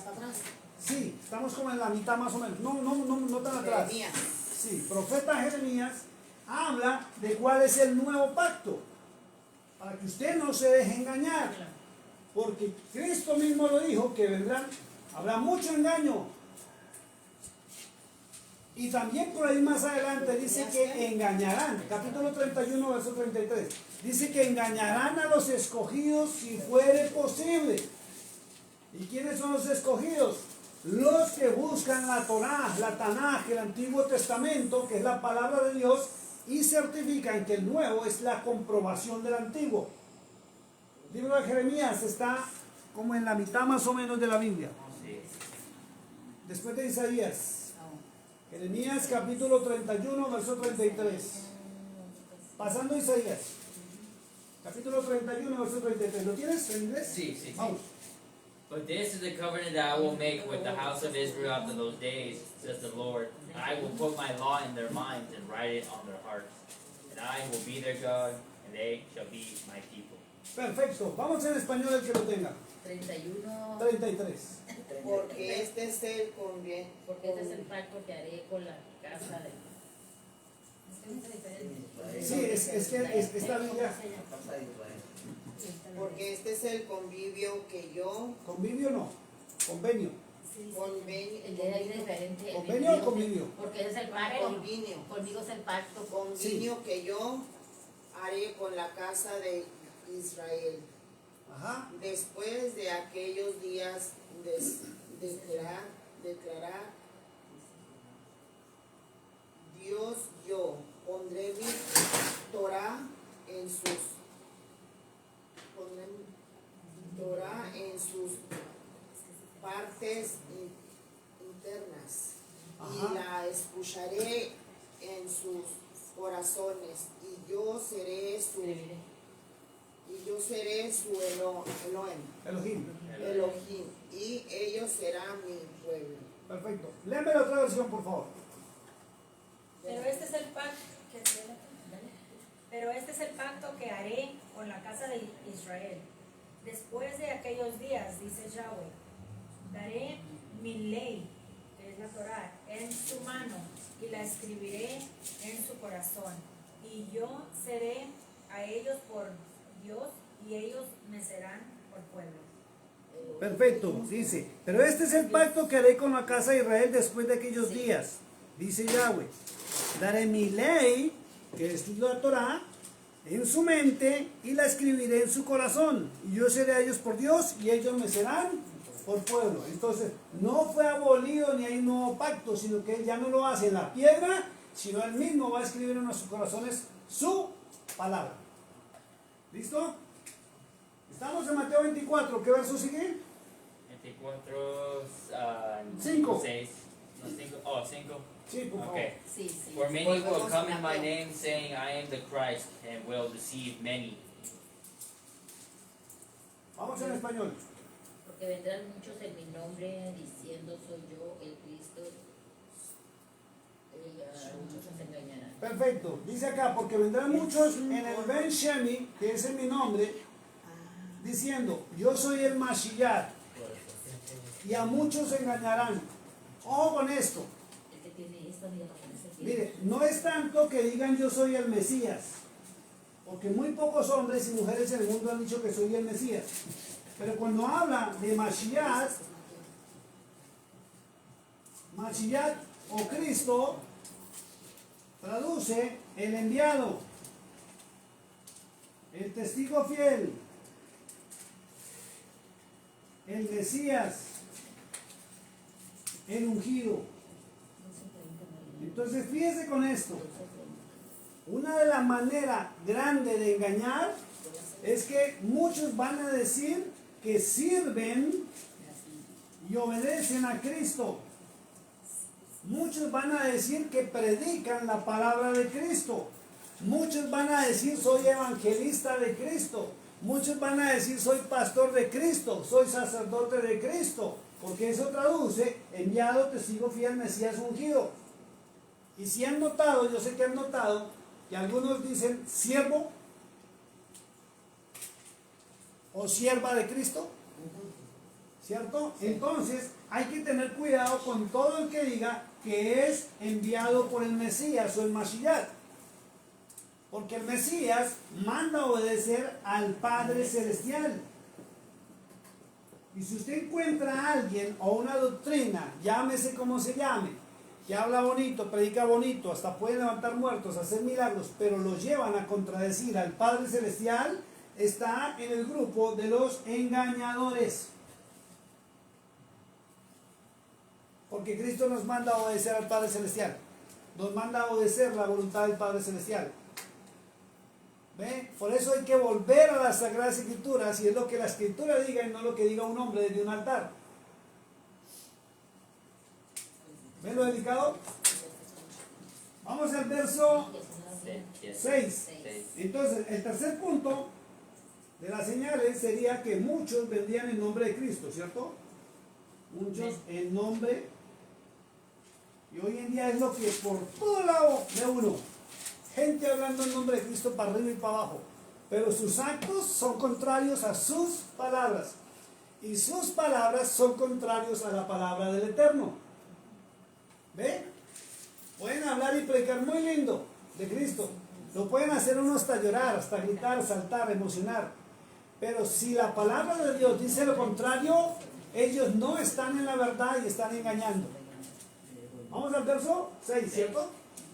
Sí, estamos como en la mitad más o menos. No tan atrás. Jeremías. Sí, profeta Jeremías habla de cuál es el nuevo pacto. para que usted no se deje engañar, porque Cristo mismo lo dijo, que vendrán, habrá mucho engaño. Y también por ahí más adelante dice que engañarán, capítulo 31, verso 33, dice que engañarán a los escogidos si fuere posible. ¿Y quiénes son los escogidos? Los que buscan la Torá, la Tanaj, el Antiguo Testamento, que es la palabra de Dios, y certifican que el Nuevo es la comprobación del Antiguo. El libro de Jeremías está como en la mitad más o menos de la Biblia, Sí. después de Isaías. Jeremías capítulo 31, verso 33. Pasando a Isaías. Capítulo 31, verso 33. ¿Lo tienes en inglés? Sí, sí, sí. Vamos. But this is the covenant that I will make with the house of Israel after those days, says the Lord. I will put my law in their minds and write it on their hearts. And I will be their God, and they shall be my people. Perfecto. Vamos en español el que lo tenga. 31. 33. Porque este es el conviene. Porque este es el pacto que haré con la casa de... Es que es diferente. Sí, es que esta Biblia, Casa de Israel. Porque este es el convivio que yo convivio no, convenio. convenio, El de ahí es diferente. ¿Convenio o convivio? Porque es el pacto. convinio, Conmigo es el pacto. convinio que yo haré con la casa de Israel. Ajá. Después de aquellos días declarar Dios, yo pondré mi Torah en sus partes internas Ajá. y la escucharé en sus corazones y yo seré su Elohim. Elohim y ellos serán mi pueblo. Perfecto. Léeme la otra versión, por favor. Pero este es el pacto. Pero este es el pacto que haré con la casa de Israel. Después de aquellos días, dice Yahweh, daré mi ley, que es la Torah, en su mano y la escribiré en su corazón. Y yo seré a ellos por Dios y ellos me serán por pueblo. Perfecto, dice, pero este es el pacto que haré con la casa de Israel después de aquellos días, dice Yahweh. Daré mi ley, que es la Torah, en su mente y la escribiré en su corazón. Y yo seré a ellos por Dios y ellos me serán por pueblo. Entonces, no fue abolido ni hay un nuevo pacto, sino que él ya no lo hace en la piedra, sino él mismo va a escribir en nuestros corazones su palabra. ¿Listo? Estamos en Mateo 24, ¿qué verso sigue? 24, 5. 6. No, 5. Oh, 5. Sí, por favor. Okay. Sí, sí. For many will come in my name, saying, I am the Christ, and will deceive many. Vamos en español. Porque vendrán muchos en mi nombre diciendo soy yo el Cristo. Muchos se engañarán. Perfecto. Dice acá, porque vendrán muchos en el Ben Shemi, que es en mi nombre, diciendo, yo soy el Mashiach, y a muchos engañarán. Ojo con esto. El que tiene esto, mira, con ese tiene. Mire, no es tanto que digan yo soy el Mesías, porque muy pocos hombres y mujeres en el mundo han dicho que soy el Mesías. Pero cuando habla de Mashiach o Cristo, traduce el enviado, el testigo fiel, el Mesías, el ungido. Entonces fíjese con esto. Una de las maneras grandes de engañar es que muchos van a decir que sirven y obedecen a Cristo. Muchos van a decir que predican la palabra de Cristo. Muchos van a decir soy evangelista de Cristo. Muchos van a decir soy pastor de Cristo, soy sacerdote de Cristo. Porque eso traduce enviado, testigo fiel, Mesías ungido. Y si han notado, yo sé que han notado, que algunos dicen siervo o sierva de Cristo, ¿cierto? Entonces hay que tener cuidado con todo el que diga que es enviado por el Mesías o el Mashiach. Porque el Mesías manda a obedecer al Padre Celestial. Y si usted encuentra a alguien o una doctrina, llámese como se llame, que habla bonito, predica bonito, hasta puede levantar muertos, hacer milagros, pero lo llevan a contradecir al Padre Celestial, está en el grupo de los engañadores. Porque Cristo nos manda a obedecer al Padre Celestial. Nos manda a obedecer la voluntad del Padre Celestial. ¿Ve? Por eso hay que volver a las Sagradas Escrituras, y es lo que la Escritura diga y no lo que diga un hombre desde un altar. ¿Ven lo delicado? Vamos al verso 6. Entonces, el tercer punto de las señales sería que muchos vendrían en nombre de Cristo, ¿cierto? Muchos en nombre. Y hoy en día es lo que por todo lado ve uno. Gente hablando en nombre de Cristo para arriba y para abajo. Pero sus actos son contrarios a sus palabras. Y sus palabras son contrarios a la palabra del Eterno. ¿Ve? Pueden hablar y predicar muy lindo de Cristo. Lo pueden hacer uno hasta llorar, hasta gritar, saltar, emocionar. Pero si la palabra de Dios dice lo contrario, ellos no están en la verdad y están engañando. Vamos al verso 6, ¿cierto?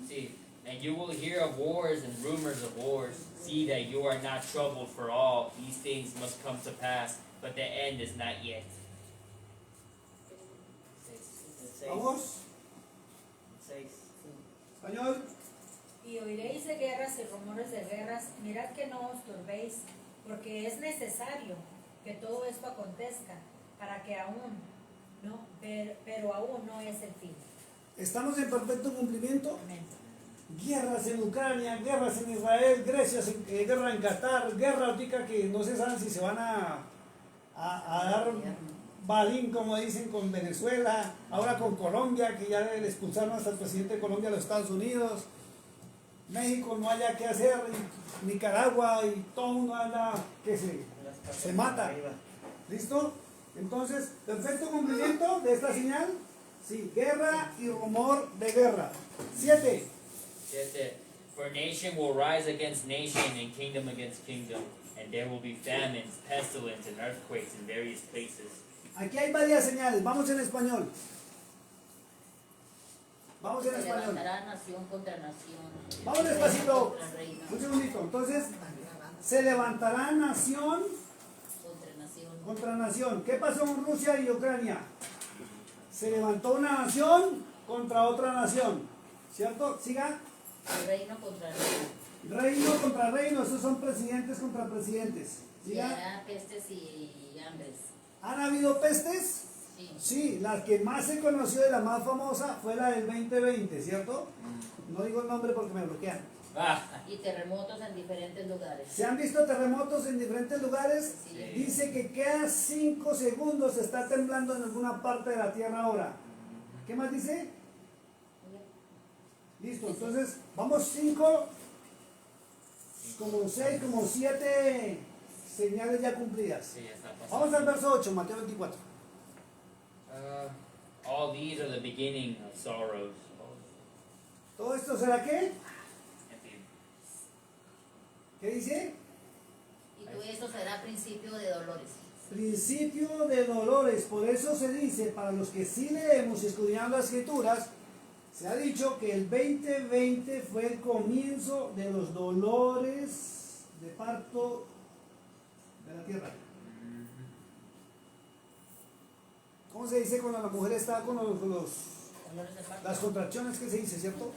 See, and you will hear of wars and rumors of wars. See that you are not troubled, for all these things must come to pass, but the end is not yet. Vamos, 6. español. Y oiréis de guerras y rumores de guerras, mirad que no os turbéis, porque es necesario que todo esto acontezca, para que aún, no, pero aún no es el fin. Estamos en perfecto cumplimiento. Amén. Guerras en Ucrania, guerras en Israel, guerra en Qatar, guerra ahorita que no se sabe si se van a dar balín, como dicen, con Venezuela, ahora con Colombia, que ya le expulsaron hasta el presidente de Colombia a los Estados Unidos. México no haya qué hacer, y Nicaragua, y todo el mundo anda que se mata. ¿Listo? Entonces, perfecto cumplimiento de esta señal. Sí, guerra y rumor de guerra. 7. For nation will rise against nation and kingdom against kingdom, and there will be famines, pestilence, and earthquakes in various places. Aquí hay varias señales. Vamos en español. Vamos en Se español. levantará nación contra nación. Vamos despacito. Contra reino. Un segundito. Entonces, se levantará nación Contra nación. contra nación. ¿Qué pasó en Rusia y Ucrania? Se levantó una nación contra otra nación. ¿Cierto? Siga. Reino contra reino. Reino contra reino. Esos son presidentes contra presidentes. Y Siga. hará pestes y hambres. ¿Han habido pestes? Sí. Sí, la que más se conoció y la más famosa fue la del 2020, ¿cierto? No digo el nombre porque me bloquean. Ah, Y terremotos en diferentes lugares. ¿Se han visto terremotos en diferentes lugares? Sí. Dice que cada 5 segundos está temblando en alguna parte de la tierra ahora. ¿Qué más dice? Listo, entonces vamos 5, como 6, como 7 señales ya cumplidas. sí, está pasando. Vamos al verso 8, Mateo 24. All these are the beginning of sorrows. ¿Todo esto será qué? En fin. ¿Qué dice? Y todo esto será principio de dolores. Principio de dolores. Por eso se dice, para los que sí leemos y estudiamos las escrituras, se ha dicho que el 2020 fue el comienzo de los dolores de parto de la tierra. ¿Cómo se dice cuando la mujer está con Dolores de parto. las contracciones? ¿Qué se dice, cierto?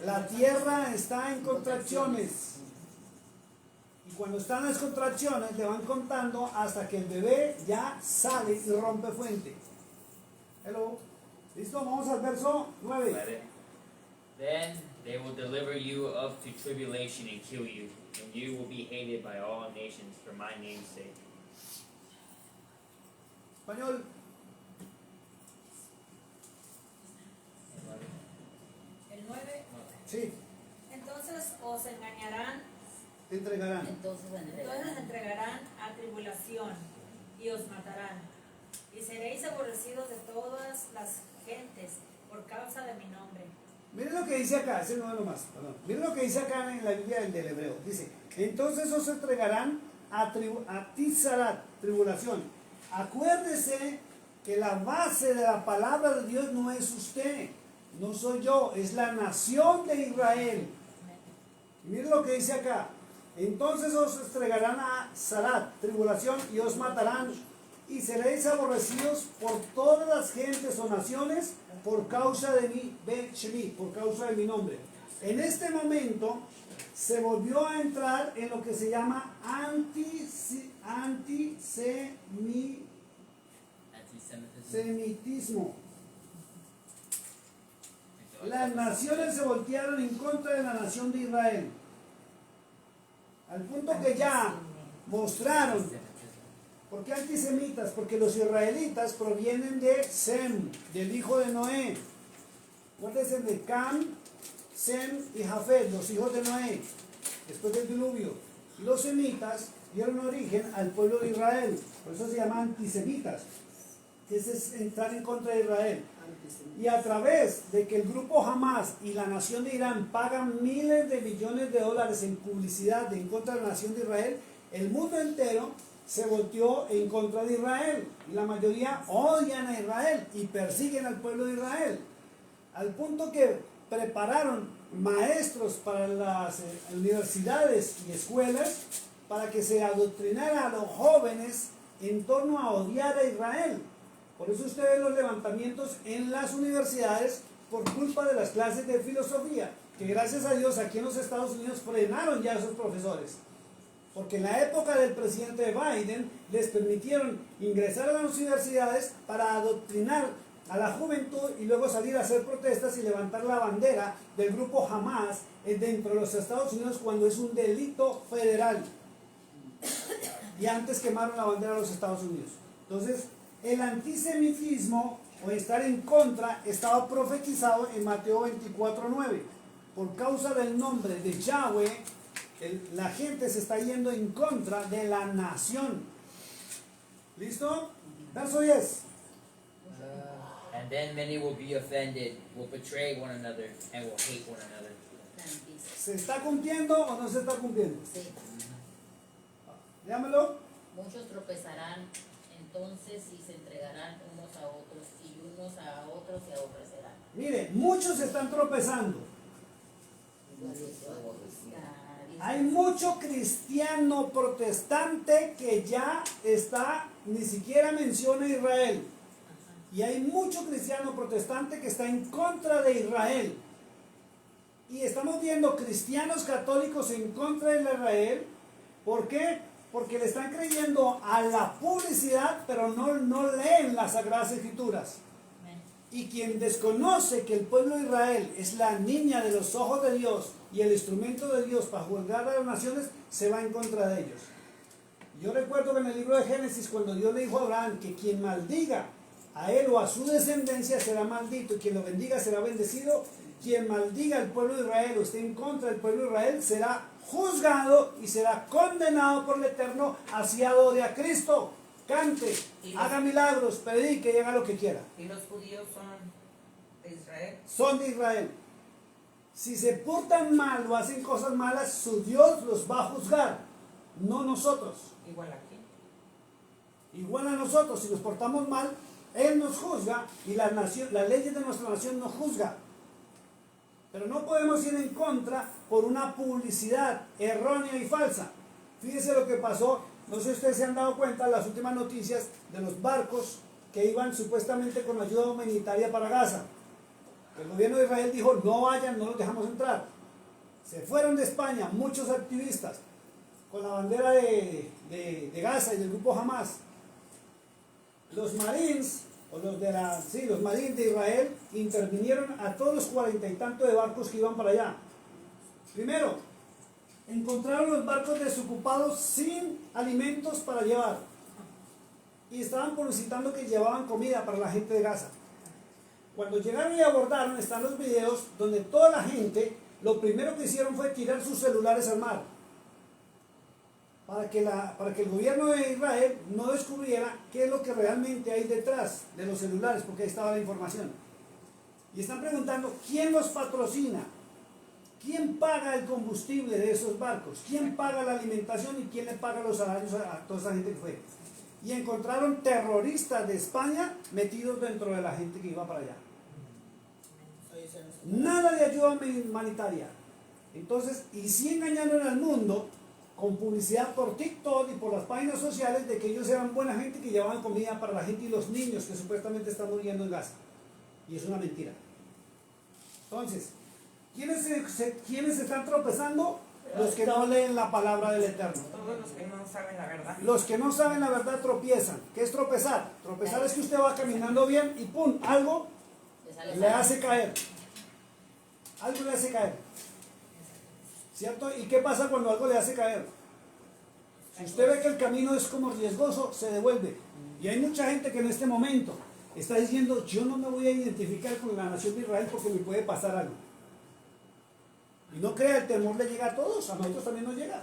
La tierra está en contracciones. Y cuando están las contracciones, le van contando hasta que el bebé ya sale y rompe fuente. Hello. ¿Listo? Vamos al verso 9. Then they will deliver you up to tribulation and kill you, and you will be hated by all nations for my name's sake. Español. El 9. Sí. Entonces os engañarán, Te entregarán. Entonces entregarán a tribulación y os matarán. Y seréis aborrecidos de todas las gentes por causa de mi nombre. Miren lo que dice acá, ese no es lo más, perdón. Miren lo que dice acá en la Biblia del hebreo. Dice, entonces os entregarán a Tizarat, tribulación. Acuérdese que la base de la palabra de Dios no es usted, no soy yo, es la nación de Israel. Y miren lo que dice acá. Entonces os entregarán a Sarat, tribulación, y os matarán, y seréis aborrecidos por todas las gentes o naciones por causa de mí, Ben Shemi, por causa de mi nombre. En este momento se volvió a entrar en lo que se llama antisemitismo. Las naciones se voltearon en contra de la nación de Israel. Al punto que ya mostraron. ¿Por qué antisemitas? Porque los israelitas provienen de Sem, del hijo de Noé. Acuérdense de Cam, Sem y Jafet, los hijos de Noé, después del diluvio. Y los semitas dieron origen al pueblo de Israel. Por eso se llaman antisemitas. Que es entrar en contra de Israel. Y a través de que el grupo Hamas y la nación de Irán pagan miles de millones de dólares en publicidad en contra de la nación de Israel, el mundo entero se volteó en contra de Israel. Y la mayoría odian a Israel y persiguen al pueblo de Israel. Al punto que prepararon maestros para las universidades y escuelas para que se adoctrinara a los jóvenes en torno a odiar a Israel. Por eso usted ve los levantamientos en las universidades por culpa de las clases de filosofía, que gracias a Dios aquí en los Estados Unidos frenaron ya a esos profesores. Porque en la época del presidente Biden les permitieron ingresar a las universidades para adoctrinar a la juventud y luego salir a hacer protestas y levantar la bandera del grupo Hamas dentro de los Estados Unidos cuando es un delito federal. Y antes quemaron la bandera de los Estados Unidos. Entonces, el antisemitismo o estar en contra estaba profetizado en Mateo 24:9. Por causa del nombre de Yahweh, la gente se está yendo en contra de la nación. ¿Listo? Verso 10. And then many will be offended, will betray one another, and will hate one another. ¿Se está cumpliendo o no se está cumpliendo? Sí. Llámelo. Muchos tropezarán entonces y se entregarán unos a otros y unos a otros se aborrecerán. Mire, muchos están tropezando. Hay mucho cristiano protestante que ya está, ni siquiera menciona Israel. Y hay mucho cristiano protestante que está en contra de Israel. Y estamos viendo cristianos católicos en contra de Israel. ¿Por qué? Porque le están creyendo a la publicidad, pero no leen las Sagradas Escrituras. Y quien desconoce que el pueblo de Israel es la niña de los ojos de Dios y el instrumento de Dios para juzgar a las naciones, se va en contra de ellos. Yo recuerdo que en el libro de Génesis, cuando Dios le dijo a Abraham que quien maldiga a él o a su descendencia será maldito, y quien lo bendiga será bendecido, quien maldiga al pueblo de Israel o esté en contra del pueblo de Israel será juzgado y será condenado por el Eterno hacia adore a Cristo. Cante, haga milagros, predique y haga lo que quiera. ¿Y los judíos son de Israel? Son de Israel. Si se portan mal o hacen cosas malas, su Dios los va a juzgar, no nosotros. Igual aquí. Igual a nosotros, si nos portamos mal, Él nos juzga y las leyes de nuestra nación nos juzga. Pero no podemos ir en contra por una publicidad errónea y falsa. Fíjese lo que pasó, no sé si ustedes se han dado cuenta, las últimas noticias de los barcos que iban supuestamente con ayuda humanitaria para Gaza. El gobierno de Israel dijo, no vayan, no los dejamos entrar. Se fueron de España muchos activistas con la bandera de Gaza y del grupo Hamas. Los Marines, o los Marines de Israel, intervinieron a todos los 40 y tantos de barcos que iban para allá. Primero, encontraron los barcos desocupados sin alimentos para llevar. Y estaban publicitando que llevaban comida para la gente de Gaza. Cuando llegaron y abordaron, están los videos donde toda la gente, lo primero que hicieron fue tirar sus celulares al mar. Para que el gobierno de Israel no descubriera qué es lo que realmente hay detrás de los celulares, porque ahí estaba la información. Y están preguntando, ¿quién los patrocina? ¿Quién paga el combustible de esos barcos? ¿Quién paga la alimentación y quién le paga los salarios a toda esa gente que fue? Y encontraron terroristas de España metidos dentro de la gente que iba para allá. Nada de ayuda humanitaria. Entonces, y sí engañaron al mundo con publicidad por TikTok y por las páginas sociales de que ellos eran buena gente que llevaban comida para la gente y los niños que supuestamente están muriendo en Gaza. Y es una mentira. Entonces, ¿quiénes se están tropezando? Los que no leen la palabra del Eterno. Todos los que no saben la verdad. Los que no saben la verdad tropiezan. ¿Qué es tropezar? Tropezar es que usted va caminando bien y ¡pum! Algo le hace caer. Algo le hace caer. ¿Cierto? ¿Y qué pasa cuando algo le hace caer? Si usted ve que el camino es como riesgoso, se devuelve. Y hay mucha gente que en este momento está diciendo, yo no me voy a identificar con la nación de Israel porque me puede pasar algo. Y no crea, el temor le llega a todos, a nosotros también nos llega.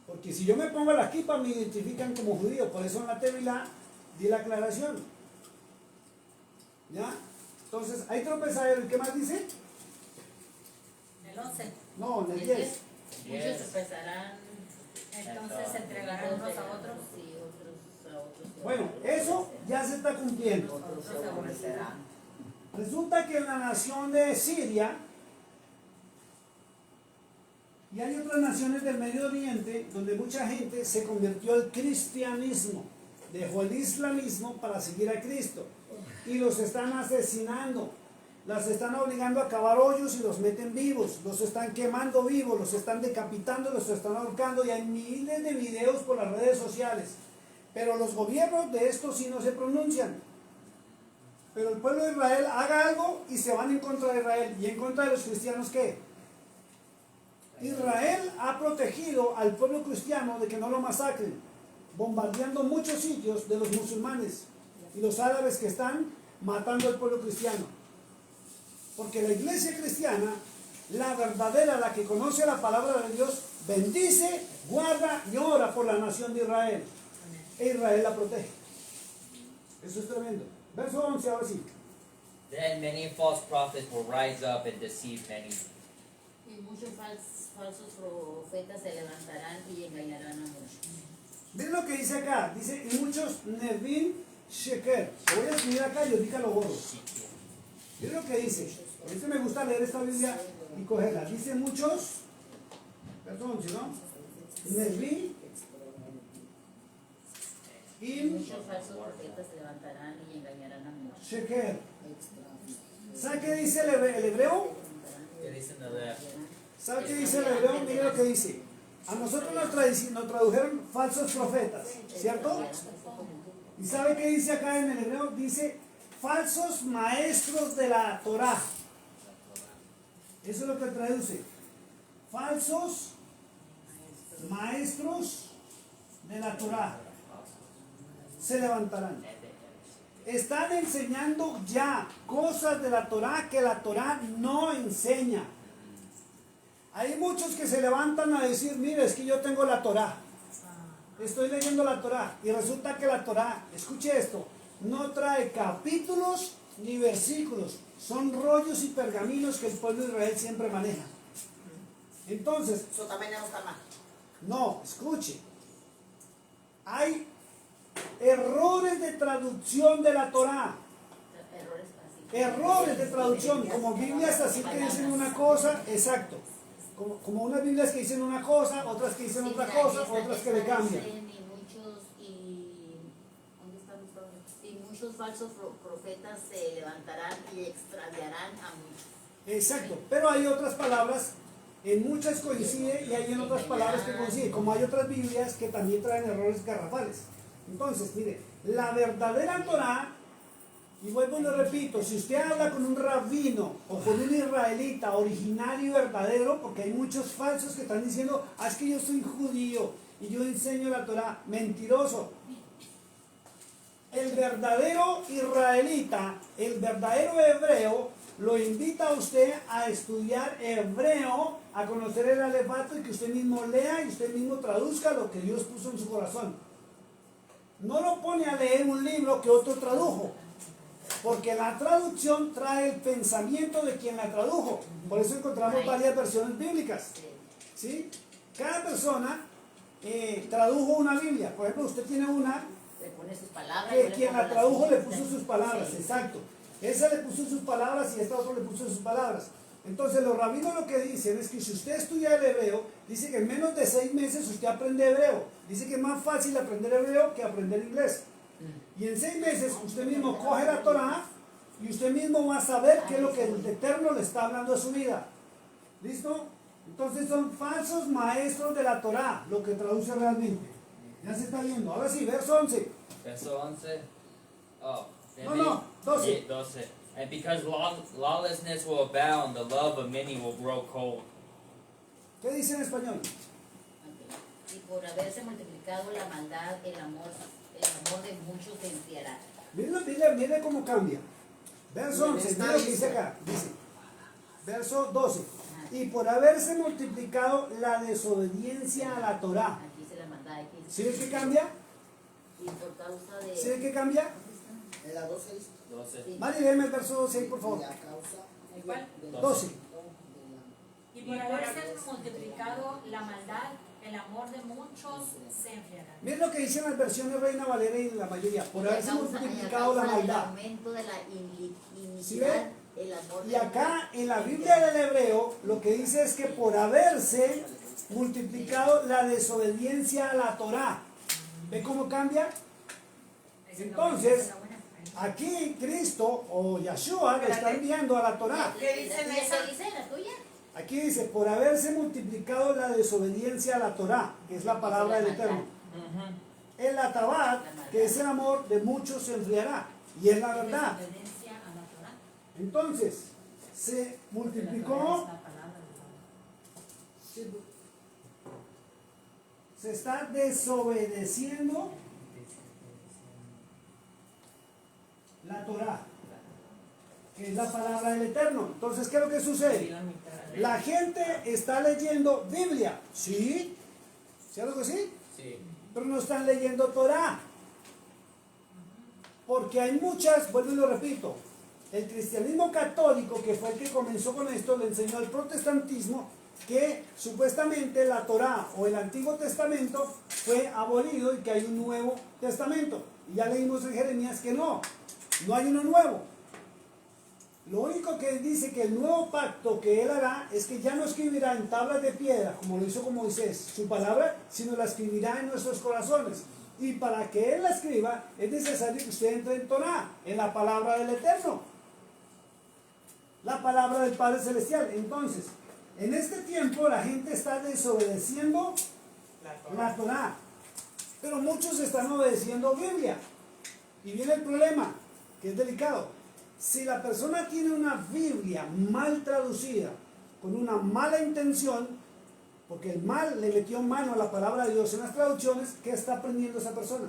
Porque si yo me pongo la kipa, me identifican como judío. Por eso en la Tevilá di la aclaración. ¿Ya? Entonces, hay tropezadero. ¿Y qué más dice? El 11. No, en el El 10. 10. Muchos tropezarán. Entonces se entregarán unos a otros. Sí, otros a otros. Bueno, eso ya se está cumpliendo. Otros se aborrecerán. Resulta que en la nación de Siria y hay otras naciones del Medio Oriente donde mucha gente se convirtió al cristianismo, dejó el islamismo para seguir a Cristo y los están asesinando, las están obligando a cavar hoyos y los meten vivos, los están quemando vivos, los están decapitando, los están ahorcando y hay miles de videos por las redes sociales, pero los gobiernos de estos sí no se pronuncian. Pero el pueblo de Israel haga algo y se van en contra de Israel. ¿Y en contra de los cristianos qué? Israel ha protegido al pueblo cristiano de que no lo masacren, bombardeando muchos sitios de los musulmanes y los árabes que están matando al pueblo cristiano. Porque la iglesia cristiana, la verdadera, la que conoce la palabra de Dios, bendice, guarda y ora por la nación de Israel. E Israel la protege. Eso es tremendo. Verso 11, ahora sí. Then many false prophets will rise up and deceive many. Y muchos falsos profetas se levantarán y engañarán a muchos. Miren lo que dice acá. Dice, y muchos Nevin Sheker. Lo voy a escribir acá y ahorita lo borro. Miren lo que dice. Por eso me gusta leer esta Biblia y cogerla. Dice muchos, perdón, ¿sí no? Nevin y Muchos falsos profetas se levantarán y engañarán a muchos. Sheker. ¿Sabe qué dice el hebreo? ¿Qué dicen de la- ¿Sabe qué dice el hebreo? Miren lo que dice. A nosotros nos tradujeron falsos profetas, ¿cierto? ¿Y sabe qué dice acá en el hebreo? Dice falsos maestros de la Torá. Eso es lo que traduce. Falsos maestros de la Torá se levantarán. Están enseñando ya cosas de la Torá que la Torá no enseña. Hay muchos que se levantan a decir, mire, es que yo tengo la Torá. Estoy leyendo la Torá. Y resulta que la Torá, escuche esto, no trae capítulos ni versículos. Son rollos y pergaminos que el pueblo de Israel siempre maneja. Entonces, Eso también no está mal. no, escuche. Hay errores de traducción de la Torá. Errores así. Errores de traducción, como Biblias así que dicen una cosa, exacto. Como unas Biblias que dicen una cosa, otras que dicen otra cosa, otras que le cambian. Y muchos falsos profetas se levantarán y extraviarán a muchos. Exacto, pero hay otras palabras, en muchas coincide y hay en otras palabras que coincide, como hay otras Biblias que también traen errores garrafales. Entonces, mire, la verdadera Torá, y vuelvo y lo repito, si usted habla con un rabino o con un israelita original y verdadero, porque hay muchos falsos que están diciendo, ah, es que yo soy judío y yo enseño la Torá, mentiroso. El verdadero israelita, el verdadero hebreo, lo invita a usted a estudiar hebreo, a conocer el alefato y que usted mismo lea y usted mismo traduzca lo que Dios puso en su corazón. No lo pone a leer un libro que otro tradujo. Porque la traducción trae el pensamiento de quien la tradujo. Por eso encontramos varias versiones bíblicas. ¿Sí? Cada persona tradujo una Biblia. Por ejemplo, usted tiene una Le pone sus palabras. que yo le quien pongo la las tradujo le mías. puso sus palabras, Sí. exacto. Esa le puso sus palabras y esta otro le puso sus palabras. Entonces los rabinos lo que dicen es que si usted estudia el hebreo, dice que en menos de 6 meses usted aprende hebreo. Dice que es más fácil aprender hebreo que aprender inglés. Y en 6 meses usted mismo coge la Torah y usted mismo va a saber qué es lo que el Eterno le está hablando a su vida. ¿Listo? Entonces son falsos maestros de la Torah, lo que traduce realmente. Ya se está viendo. Ahora sí, verso 11. Verso 11. Oh. No, 12. 12. And because lawlessness will abound, the love of many will grow cold. ¿Qué dice en español? Ok. Y por haberse multiplicado la maldad, el amor de muchos se enfriará. Mire cómo cambia. Verso 11, mire lo que dice acá. Dice, verso 12. Y por haberse multiplicado la desobediencia a la Torah. Aquí dice la maldad. Aquí dice. ¿Sí ve que cambia? Y por causa de. ¿Sí ve que cambia? En la 12 dice, 12. Sí. Mari, léeme el verso 12 ahí, por favor. y a causa ¿El cuál? de la- 12. Y por haberse multiplicado la maldad, el amor de muchos se enfriará. Mire lo que dicen las versiones Reina Valera y la mayoría. Por haberse multiplicado la El maldad. aumento de la ¿Sí iniquidad, ve? el amor Y de acá en la Biblia del hebreo lo que dice es que por haberse multiplicado la desobediencia a la Torah. ¿Ve cómo cambia? Entonces, aquí Cristo o Yahshua le está enviando a la Torah. ¿Qué dicen ¿La tuya esa? qué dice? ¿La tuya? Aquí dice, por haberse multiplicado la desobediencia a la Torah, que es la palabra del Eterno. El atabat, que es el amor de muchos, se enfriará. Y es la verdad. Desobediencia a la Torah. Entonces, se La multiplicó, Torah es la palabra de Dios. se está desobedeciendo la Torah, que es la palabra del Eterno. Entonces, ¿qué es lo que sucede? La gente está leyendo Biblia, ¿sí? ¿Cierto que sí? Sí. Pero no están leyendo Torah. Porque hay muchas, vuelvo y lo repito, el cristianismo católico, que fue el que comenzó con esto, le enseñó al protestantismo que supuestamente la Torah o el Antiguo Testamento fue abolido y que hay un Nuevo Testamento. Y ya leímos en Jeremías que no hay uno nuevo. Lo único que dice que el nuevo pacto que él hará es que ya no escribirá en tablas de piedra, como lo hizo con Moisés, su palabra, sino la escribirá en nuestros corazones. Y para que él la escriba, es necesario que usted entre en Torah, en la palabra del Eterno, la palabra del Padre Celestial. Entonces, en este tiempo la gente está desobedeciendo la Torah, pero muchos están obedeciendo Biblia. Y viene el problema, que es delicado. Si la persona tiene una Biblia mal traducida, con una mala intención, porque el mal le metió mano a la palabra de Dios en las traducciones, ¿qué está aprendiendo esa persona?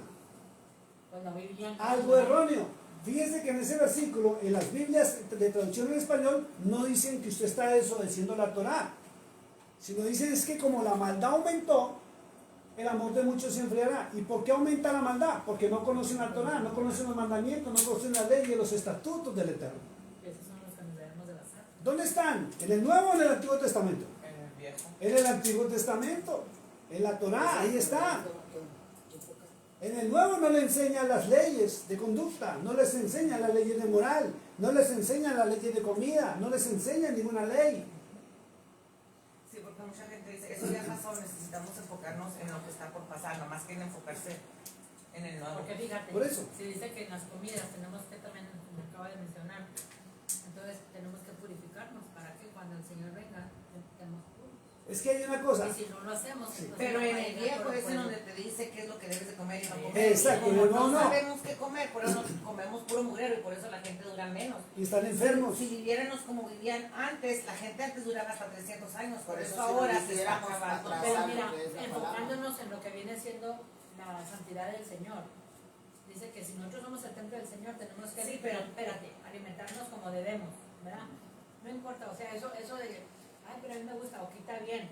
Pues la Biblia. Algo erróneo. Fíjese que en ese versículo, en las Biblias de traducción en español, no dicen que usted está desobedeciendo la Torah, sino dicen es que como la maldad aumentó, el amor de muchos se enfriará. ¿Y por qué aumenta la maldad? Porque no conocen la Torah, no conocen los mandamientos, no conocen la ley y los estatutos del Eterno. Esos son los que nos debemos de basar. ¿Dónde están? ¿En el Nuevo o en el Antiguo Testamento? En el viejo. En el Antiguo Testamento, en la Torah, ahí está. En el Nuevo no le enseñan las leyes de conducta, no les enseñan las leyes de moral, no les enseñan las leyes de comida, no les enseñan ninguna ley. Sí, porque mucha gente dice, eso ya pasó, necesitamos enfocarnos en lo que está por pasar, no más que en enfocarse en el nuevo. Porque fíjate, Por eso. si dice que en las comidas tenemos que también, como acaba de mencionar, entonces tenemos que purificarnos para que cuando el Señor venga estemos puros. Es que hay una cosa. Y si no lo hacemos, entonces Pero no en va a el llegar viejo por es en fuego. donde te dice qué es lo que debes de comer y no comer. Exacto, Y como no, no no. sabemos qué comer, por eso comemos puro mugrero y por eso la gente dura menos. Y están enfermos. Si viviéramos como vivían antes, la gente antes duraba hasta 300 años, por Por eso eso ahora si se está viviéramos acabando. atrás. Pero Sabe mira, lo que es la enfocándonos en lo que viene siendo la santidad del Señor. Dice que si nosotros somos el templo del Señor, tenemos que, Sí, pero pero- espérate, alimentarnos como debemos, ¿verdad? No importa, o sea, eso de, ay, pero a mí me gusta, ok, está bien,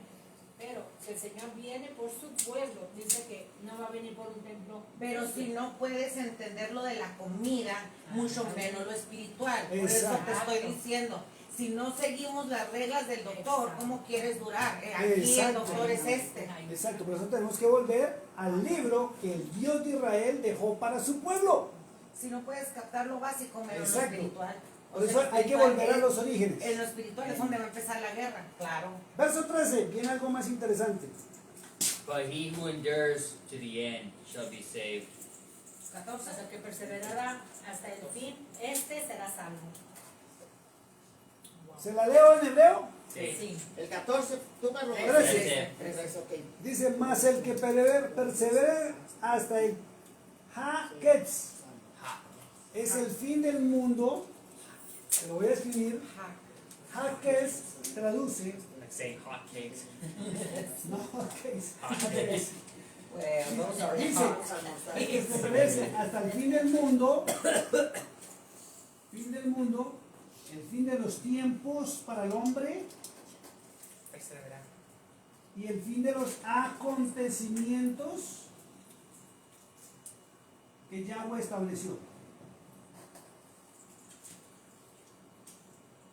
Pero si el Señor viene por su pueblo, dice que no va a venir por un templo. Pero si no puedes entender lo de la comida, mucho menos lo espiritual. Por eso Exacto. te estoy diciendo, si no seguimos las reglas del doctor, ¿cómo quieres durar? Aquí el Exacto. doctor es este. Exacto, por eso tenemos que volver al libro que el Dios de Israel dejó para su pueblo. Si no puedes captar lo básico, menos lo Exacto. espiritual. Por eso hay que volver a los orígenes. En lo espiritual es donde va a empezar la guerra, claro. Verso 13, viene algo más interesante. But he who endures to the end shall be saved. 14. Hasta el que perseverará hasta el fin, este será salvo. ¿Se la leo en hebreo? Sí. El 14, tú Carlos. 13. 13, ok. Dice, más el que persevere hasta el ha-ketz. Es el fin del mundo. Te lo voy a escribir. Ha-ketz traduce. Like saying hot cakes. No, ha-ketz. Well, those are Dice, hot. el que permanece hasta el fin del mundo, fin del mundo, el fin de los tiempos para el hombre Perseverar. y el fin de los acontecimientos que Yahweh estableció.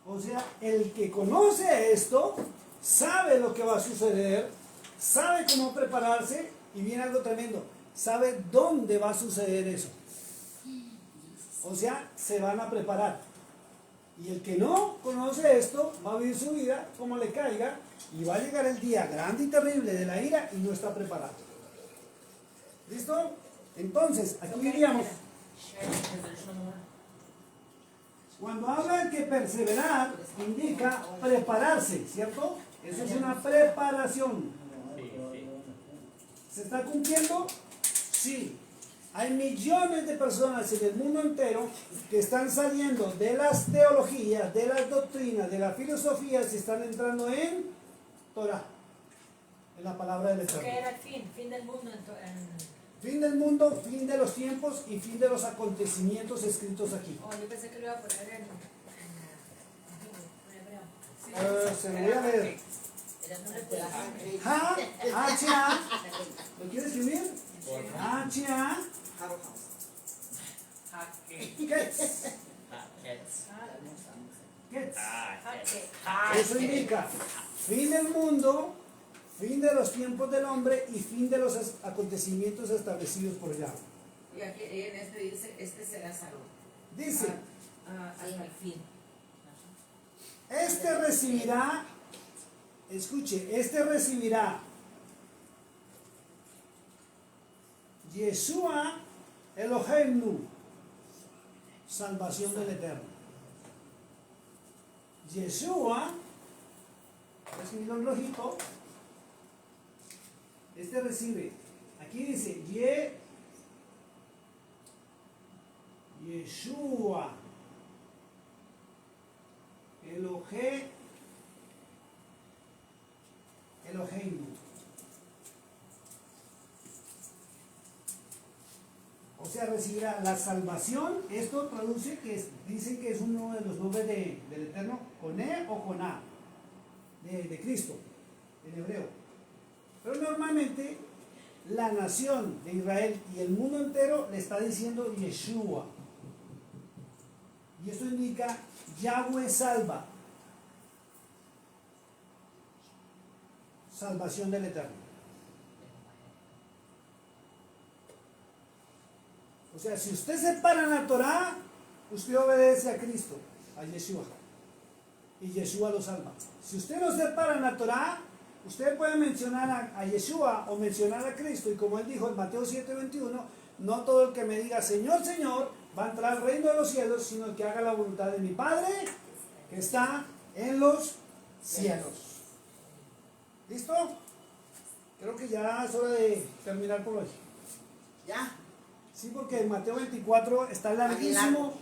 O sea, el que conoce esto, sabe lo que va a suceder, sabe cómo prepararse y viene algo tremendo, sabe dónde va a suceder eso. O sea, se van a preparar. Y el que no conoce esto va a vivir su vida como le caiga y va a llegar el día grande y terrible de la ira y no está preparado. ¿Listo? Entonces, aquí diríamos, cuando habla de que perseverar, indica prepararse, ¿cierto? Eso es una preparación. Sí, sí. ¿Se está cumpliendo? Sí. Hay millones de personas en el mundo entero que están saliendo de las teologías, de las doctrinas, de las filosofías y están entrando en Torah, en la palabra del ¿Qué Eterno. era el fin? Fin del mundo en Fin del mundo, fin de los tiempos y fin de los acontecimientos escritos aquí. oh, yo pensé que lo iba a poner en hebreo. Se lo voy a leer. No le puedo hacer. H-A. ¿Lo quieres escribir? H-A. Ketz. Hot cakes. Ketz. Ah, Eso indica fin del mundo, fin de los tiempos del hombre y fin de los acontecimientos establecidos por Yahweh. Y aquí en este dice, este será salvo. Dice, Hasta el fin. este recibirá, escuche, este recibirá Yeshua Eloheinu, salvación del Eterno. Yeshua, escribirlo en rojito, este recibe, aquí dice Yeshua Eloheinu. O sea, recibirá la salvación. Esto traduce que dicen que es uno de los nombres del Eterno, con E o con A, de Cristo, en hebreo. Pero normalmente la nación de Israel y el mundo entero le está diciendo Yeshua. Y esto indica Yahweh salva. Salvación del Eterno. O sea, si usted se para en la Torah, usted obedece a Cristo, a Yeshua. Y Yeshua lo salva. Si usted no se para en la Torah, usted puede mencionar a Yeshua o mencionar a Cristo. Y como él dijo en Mateo 7:21, no todo el que me diga Señor, Señor, va a entrar al reino de los cielos, sino el que haga la voluntad de mi Padre, que está en los cielos. ¿Listo? Creo que ya es hora de terminar por hoy. ¿Ya? Sí, porque Mateo 24 está larguísimo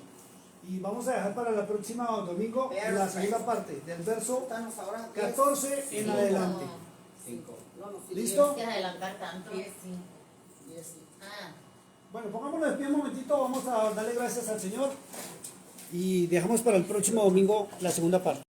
y vamos a dejar para la próxima domingo la segunda parte, del verso Estamos ahora 14 en Sí, adelante. No, no, sí, ¿Listo? Tienes que adelantar tanto. 10, 10. Ah. Bueno, pongámonos de pie un momentito, vamos a darle gracias al Señor y dejamos para el próximo domingo la segunda parte.